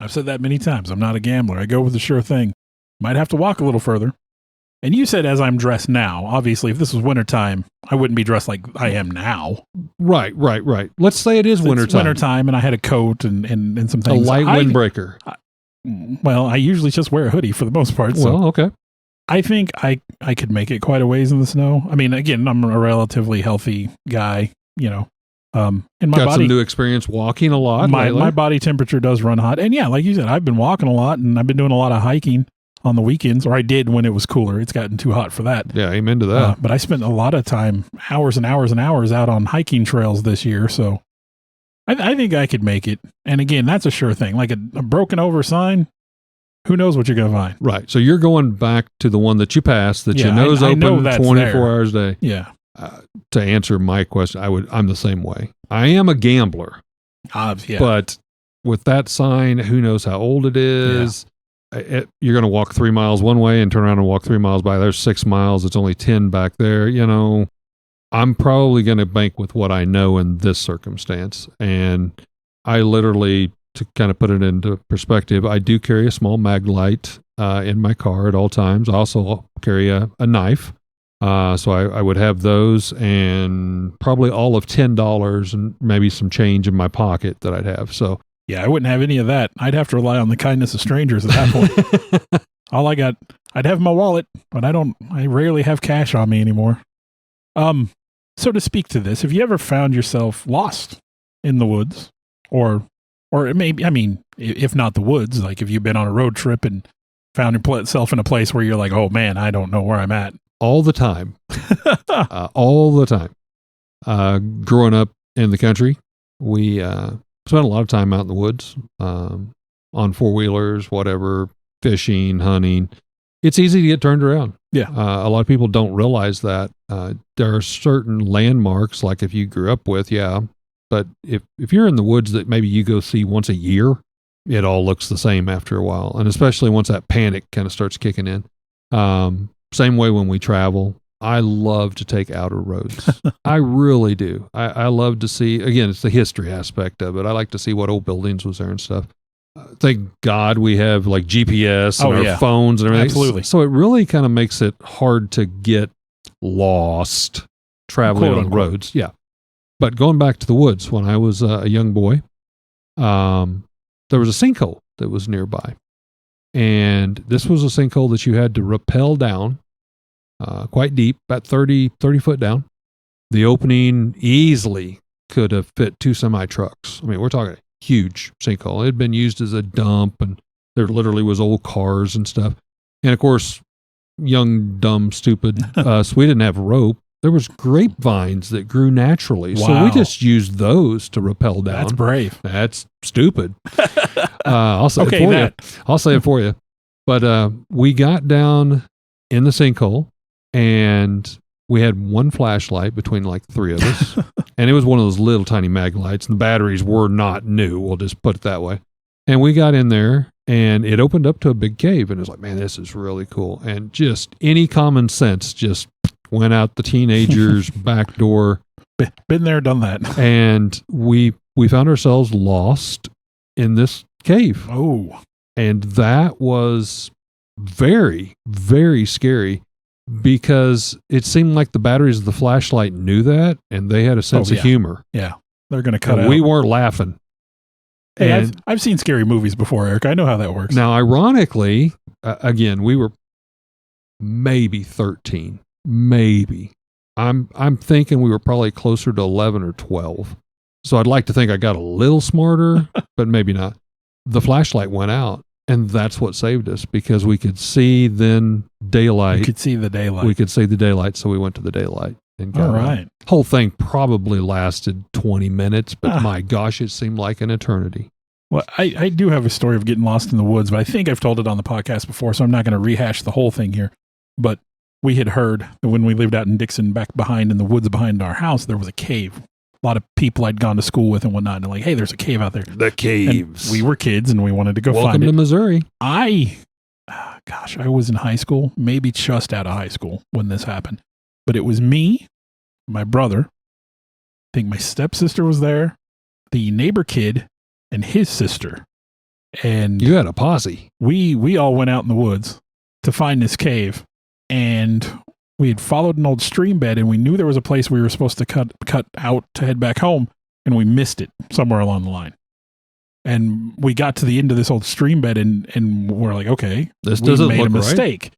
[SPEAKER 1] I've said that many times. I'm not a gambler. I go with the sure thing. Might have to walk a little further. And you said as I'm dressed now. Obviously, if this was wintertime, I wouldn't be dressed like I am now.
[SPEAKER 2] Right. Let's say it is wintertime.
[SPEAKER 1] It's wintertime, and I had a coat and some things.
[SPEAKER 2] A light windbreaker.
[SPEAKER 1] Well, I usually just wear a hoodie for the most part. So
[SPEAKER 2] well, okay.
[SPEAKER 1] I think I could make it quite a ways in the snow. I mean, again, I'm a relatively healthy guy, and my
[SPEAKER 2] got
[SPEAKER 1] body,
[SPEAKER 2] some new experience walking a lot.
[SPEAKER 1] My body temperature does run hot, and yeah, like you said, I've been walking a lot, and I've been doing a lot of hiking on the weekends, or I did when it was cooler. It's gotten too hot for that.
[SPEAKER 2] Yeah, amen to that.
[SPEAKER 1] But I spent a lot of time, hours and hours and hours out on hiking trails this year, so I think I could make it. And again, that's a sure thing. Like a broken over sign, who knows what you're going to find?
[SPEAKER 2] Right. So you're going back to the one that you passed that you know is
[SPEAKER 1] I know
[SPEAKER 2] open
[SPEAKER 1] that's
[SPEAKER 2] 24
[SPEAKER 1] there.
[SPEAKER 2] hours a day.
[SPEAKER 1] Yeah.
[SPEAKER 2] To answer my question, I'm the same way. I am a gambler.
[SPEAKER 1] Yeah.
[SPEAKER 2] But with that sign, who knows how old it is? Yeah. You're going to walk 3 miles one way and turn around and walk 3 miles by. There's 6 miles. It's only 10 back there. I'm probably going to bank with what I know in this circumstance. And I literally, to kind of put it into perspective, I do carry a small mag light in my car at all times. I also carry a knife. So I would have those and probably all of $10 and maybe some change in my pocket that I'd have. So
[SPEAKER 1] yeah, I wouldn't have any of that. I'd have to rely on the kindness of strangers at that point. All I got, I'd have my wallet, but I rarely have cash on me anymore. So to speak to this, have you ever found yourself lost in the woods or maybe, I mean, if not the woods, like if you've been on a road trip and found yourself in a place where you're like, oh man, I don't know where I'm at.
[SPEAKER 2] All the time. All the time. Growing up in the country, we spent a lot of time out in the woods, on four-wheelers, whatever, fishing, hunting. It's easy to get turned around.
[SPEAKER 1] Yeah.
[SPEAKER 2] A lot of people don't realize that. There are certain landmarks, like if you grew up with, but if you're in the woods that maybe you go see once a year, it all looks the same after a while. And especially once that panic kind of starts kicking in. Same way when we travel. I love to take outer roads. I really do. I love to see, again, it's the history aspect of it. I like to see what old buildings was there and stuff. Thank God we have like GPS and our phones and everything.
[SPEAKER 1] Absolutely.
[SPEAKER 2] So it really kind of makes it hard to get lost traveling on roads. Yeah. But going back to the woods, when I was a young boy, there was a sinkhole that was nearby. And this was a sinkhole that you had to rappel down quite deep, about 30 foot down. The opening easily could have fit 2 semi-trucks. I mean, we're talking a huge sinkhole. It had been used as a dump, and there literally was old cars and stuff. And, of course, young, dumb, stupid, so we didn't have rope. There was grapevines that grew naturally.
[SPEAKER 1] Wow.
[SPEAKER 2] So we just used those to rappel down.
[SPEAKER 1] That's brave.
[SPEAKER 2] That's stupid. I'll say it for you. I'll say it for you. But we got down in the sinkhole, and we had one flashlight between like 3 of us. And it was one of those little tiny mag lights, and the batteries were not new. We'll just put it that way. And we got in there, and it opened up to a big cave. And it was like, man, this is really cool. And just any common sense just went out the teenager's back door.
[SPEAKER 1] Been there, done that.
[SPEAKER 2] And we found ourselves lost in this cave.
[SPEAKER 1] Oh.
[SPEAKER 2] And that was very, very scary because it seemed like the batteries of the flashlight knew that, and they had a sense of humor.
[SPEAKER 1] Yeah. They're going to cut out.
[SPEAKER 2] We weren't laughing.
[SPEAKER 1] Hey, I've seen scary movies before, Eric. I know how that works.
[SPEAKER 2] Now, ironically, again, we were maybe 13. Maybe. I'm thinking we were probably closer to 11 or 12. So I'd like to think I got a little smarter, but maybe not. The flashlight went out, and that's what saved us because we could see then daylight.
[SPEAKER 1] You could see the daylight.
[SPEAKER 2] We could see the daylight, so we went to the daylight. And got
[SPEAKER 1] All right.
[SPEAKER 2] Whole thing probably lasted 20 minutes, but my gosh, it seemed like an eternity.
[SPEAKER 1] Well, I do have a story of getting lost in the woods, but I think I've told it on the podcast before, so I'm not going to rehash the whole thing here. But we had heard that when we lived out in Dixon, back behind in the woods behind our house, there was a cave. A lot of people I'd gone to school with and whatnot, and they're like, hey, there's a cave out there.
[SPEAKER 2] The caves.
[SPEAKER 1] And we were kids, and we wanted to go
[SPEAKER 2] Welcome
[SPEAKER 1] find it.
[SPEAKER 2] to Missouri.
[SPEAKER 1] I was in high school, maybe just out of high school when this happened. But it was me, my brother, I think my stepsister was there, the neighbor kid, and his sister. And
[SPEAKER 2] You had a posse.
[SPEAKER 1] we all went out in the woods to find this cave, and we had followed an old stream bed, and we knew there was a place we were supposed to cut out to head back home, and we missed it somewhere along the line. And we got to the end of this old stream bed, and we're like, okay,
[SPEAKER 2] This
[SPEAKER 1] we
[SPEAKER 2] doesn't
[SPEAKER 1] made
[SPEAKER 2] look
[SPEAKER 1] a
[SPEAKER 2] right.
[SPEAKER 1] mistake.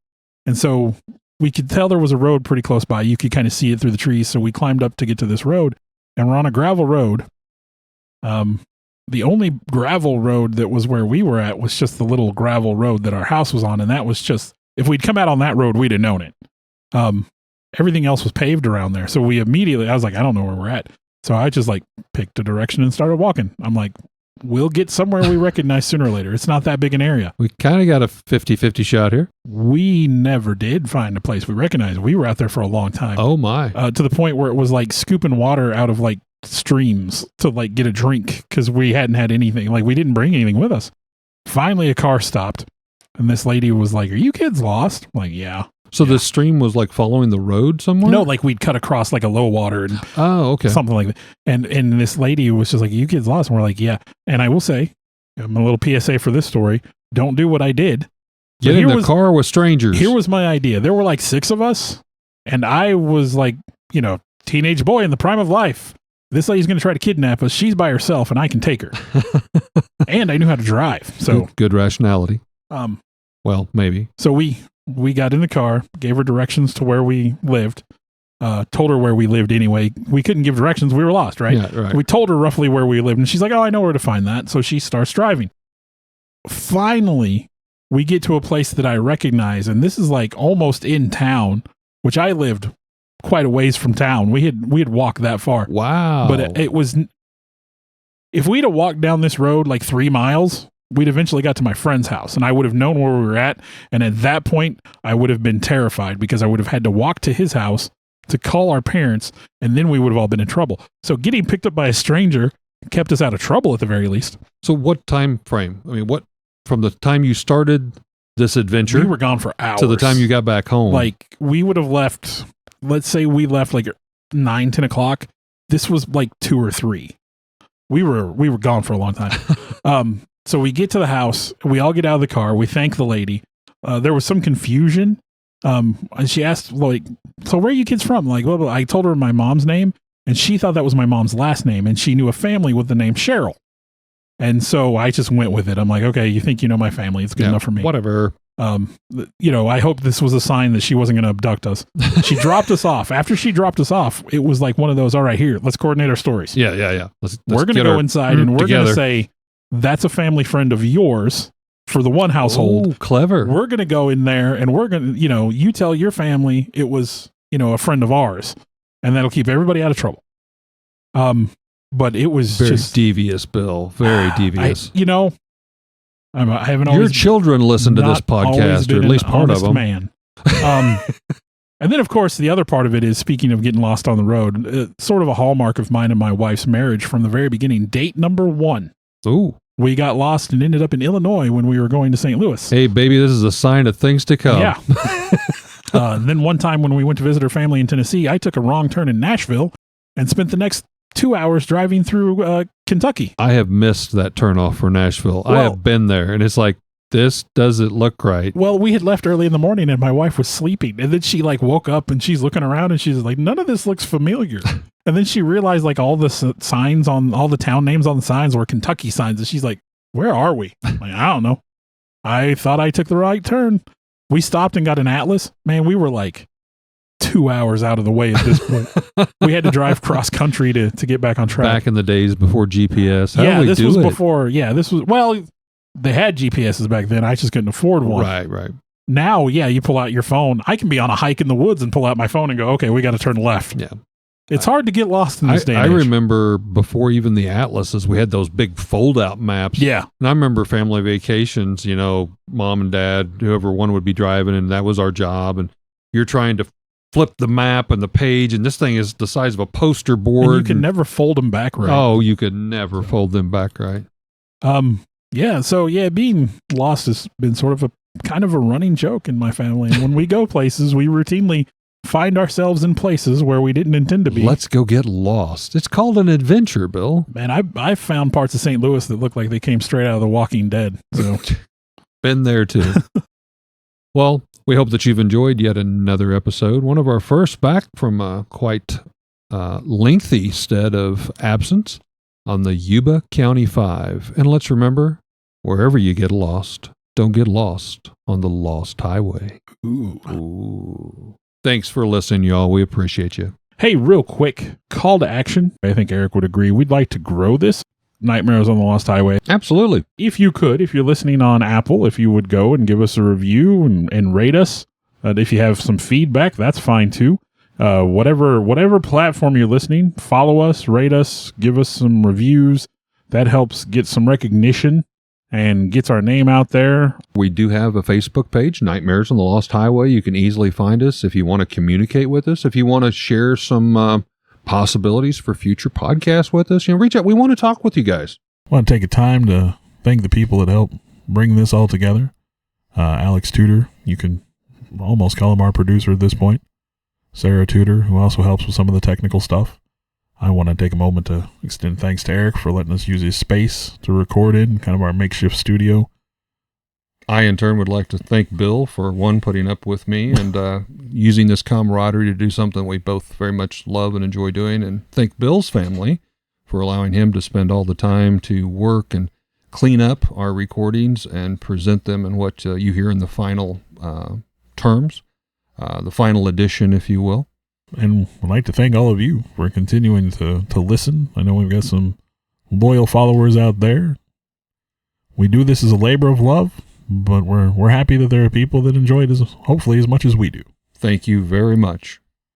[SPEAKER 1] And so we could tell there was a road pretty close by. You could kind of see it through the trees. So we climbed up to get to this road, and we're on a gravel road. The only gravel road that was where we were at was just the little gravel road that our house was on. And that was just, if we'd come out on that road, we'd have known it. Everything else was paved around there. So we immediately, I was like, I don't know where we're at. So I just like picked a direction and started walking. I'm like, we'll get somewhere we recognize sooner or later. It's not that big an area.
[SPEAKER 2] We kind of got a 50-50 shot here.
[SPEAKER 1] We never did find a place we recognized. We were out there for a long time.
[SPEAKER 2] Oh my.
[SPEAKER 1] To the point where it was like scooping water out of like streams to like get a drink because we hadn't had anything. Like we didn't bring anything with us. Finally, a car stopped, and this lady was like, "Are you kids lost?" I'm like, yeah.
[SPEAKER 2] So the stream was like following the road somewhere?
[SPEAKER 1] No, like we'd cut across like a low water and
[SPEAKER 2] Okay.
[SPEAKER 1] something like that. And this lady was just like, "You kids lost?" And we're like, yeah. And I will say, I'm a little PSA for this story. Don't do what I did.
[SPEAKER 2] Get in the car with strangers.
[SPEAKER 1] Here was my idea. There were like 6 of us, and I was like, teenage boy in the prime of life. This lady's going to try to kidnap us. She's by herself, and I can take her. And I knew how to drive. So
[SPEAKER 2] good rationality. Well, maybe.
[SPEAKER 1] So we got in the car, gave her directions to where we lived, told her where we lived anyway. We couldn't give directions. We were lost, right?
[SPEAKER 2] Yeah, right.
[SPEAKER 1] We told her roughly where we lived, and she's like, oh, I know where to find that. So she starts driving. Finally, we get to a place that I recognize, and this is like almost in town, which I lived quite a ways from town. We had walked that far.
[SPEAKER 2] Wow.
[SPEAKER 1] But it was, if we'd have walked down this road like 3 miles, we'd eventually got to my friend's house, and I would have known where we were at. And at that point, I would have been terrified because I would have had to walk to his house to call our parents, and then we would have all been in trouble. So getting picked up by a stranger kept us out of trouble at the very least.
[SPEAKER 2] So what time frame? I mean, what from the time you started this adventure
[SPEAKER 1] We were gone for hours.
[SPEAKER 2] to the time you got back home?
[SPEAKER 1] Like, we would have left, let's say we left like 9, 10 o'clock. This was like 2 or 3. We were gone for a long time. So we get to the house, we all get out of the car, we thank the lady. There was some confusion. And she asked, like, so where are you kids from? Like, blah, blah. I told her my mom's name, and she thought that was my mom's last name, and she knew a family with the name Cheryl. And so I just went with it. I'm like, okay, you think you know my family. It's good enough for me.
[SPEAKER 2] Whatever.
[SPEAKER 1] I hope this was a sign that she wasn't going to abduct us. She dropped us off. After she dropped us off, it was like one of those, all right, here, let's coordinate our stories.
[SPEAKER 2] Yeah.
[SPEAKER 1] We're going to go inside, and we're going to say, that's a family friend of yours for the one household.
[SPEAKER 2] Oh, clever.
[SPEAKER 1] We're going to go in there, and we're going to, you tell your family it was, a friend of ours, and that'll keep everybody out of trouble. But it was
[SPEAKER 2] very
[SPEAKER 1] just
[SPEAKER 2] devious, Bill. Very devious.
[SPEAKER 1] I haven't
[SPEAKER 2] Your
[SPEAKER 1] always
[SPEAKER 2] children listen to this podcast, or at least part of them.
[SPEAKER 1] Man. And then, of course, the other part of it is, speaking of getting lost on the road, sort of a hallmark of mine and my wife's marriage from the very beginning. Date number 1.
[SPEAKER 2] Ooh.
[SPEAKER 1] We got lost and ended up in Illinois when we were going to St. Louis.
[SPEAKER 2] Hey, baby, this is a sign of things to come.
[SPEAKER 1] Yeah. And then one time when we went to visit her family in Tennessee, I took a wrong turn in Nashville and spent the next 2 hours driving through Kentucky.
[SPEAKER 2] I have missed that turnoff for Nashville.
[SPEAKER 1] Well,
[SPEAKER 2] I have been there, and it's like, this doesn't look right.
[SPEAKER 1] Well, we had left early in the morning, and my wife was sleeping. And then she woke up, and she's looking around, and she's like, none of this looks familiar. And then she realized all the signs on all the town names on the signs were Kentucky signs. And she's like, where are we? I'm like, I don't know. I thought I took the right turn. We stopped and got an atlas. Man, we were like 2 hours out of the way at this point. We had to drive cross country to get back on track.
[SPEAKER 2] Back in the days before GPS. How
[SPEAKER 1] yeah,
[SPEAKER 2] do we
[SPEAKER 1] this
[SPEAKER 2] do
[SPEAKER 1] was
[SPEAKER 2] it?
[SPEAKER 1] before. Yeah, this was, well, they had GPSs back then. I just couldn't afford one.
[SPEAKER 2] Right.
[SPEAKER 1] Now, yeah, you pull out your phone. I can be on a hike in the woods and pull out my phone and go, okay, we got to turn left.
[SPEAKER 2] Yeah.
[SPEAKER 1] It's hard to get lost in this day and
[SPEAKER 2] I
[SPEAKER 1] age.
[SPEAKER 2] remember before even the atlases, we had those big fold-out maps.
[SPEAKER 1] Yeah.
[SPEAKER 2] And I remember family vacations, mom and dad, whoever one would be driving, and that was our job. And you're trying to flip the map and the page, and this thing is the size of a poster board.
[SPEAKER 1] And you can never fold them back right.
[SPEAKER 2] Oh, you could never fold them back right.
[SPEAKER 1] Yeah, so yeah, being lost has been sort of a kind of a running joke in my family. And when we go places, we routinely find ourselves in places where we didn't intend to be.
[SPEAKER 2] Let's go get lost. It's called an adventure, Bill.
[SPEAKER 1] Man, I found parts of St. Louis that look like they came straight out of The Walking Dead. So
[SPEAKER 2] Been there too. Well, we hope that you've enjoyed yet another episode. One of our first back from a quite lengthy stead of absence on the Yuba County 5. And let's remember, wherever you get lost, don't get lost on the Lost Highway. Ooh. Thanks for listening, y'all. We appreciate you.
[SPEAKER 1] Hey, real quick call to action. I think Eric would agree. We'd like to grow this Nightmares on the Lost Highway.
[SPEAKER 2] Absolutely.
[SPEAKER 1] If you could, if you're listening on Apple, if you would go and give us a review and rate us. If you have some feedback, that's fine too. Whatever platform you're listening, follow us, rate us, give us some reviews. That helps get some recognition and gets our name out there.
[SPEAKER 2] We do have a Facebook page, Nightmares on the Lost Highway. You can easily find us if you want to communicate with us. If you want to share some possibilities for future podcasts with us, reach out. We want to talk with you guys.
[SPEAKER 4] I want to take a time to thank the people that helped bring this all together. Alex Tudor, you can almost call him our producer at this point. Sarah Tudor, who also helps with some of the technical stuff. I want to take a moment to extend thanks to Eric for letting us use his space to record in, kind of our makeshift studio.
[SPEAKER 2] I, in turn, would like to thank Bill for, one, putting up with me and using this camaraderie to do something we both very much love and enjoy doing, and thank Bill's family for allowing him to spend all the time to work and clean up our recordings and present them in what you hear in the final terms, the final edition, if you will.
[SPEAKER 4] And I'd like to thank all of you for continuing to listen. I know we've got some loyal followers out there. We do this as a labor of love, but we're happy that there are people that enjoy it hopefully as much as we do.
[SPEAKER 2] Thank you very much.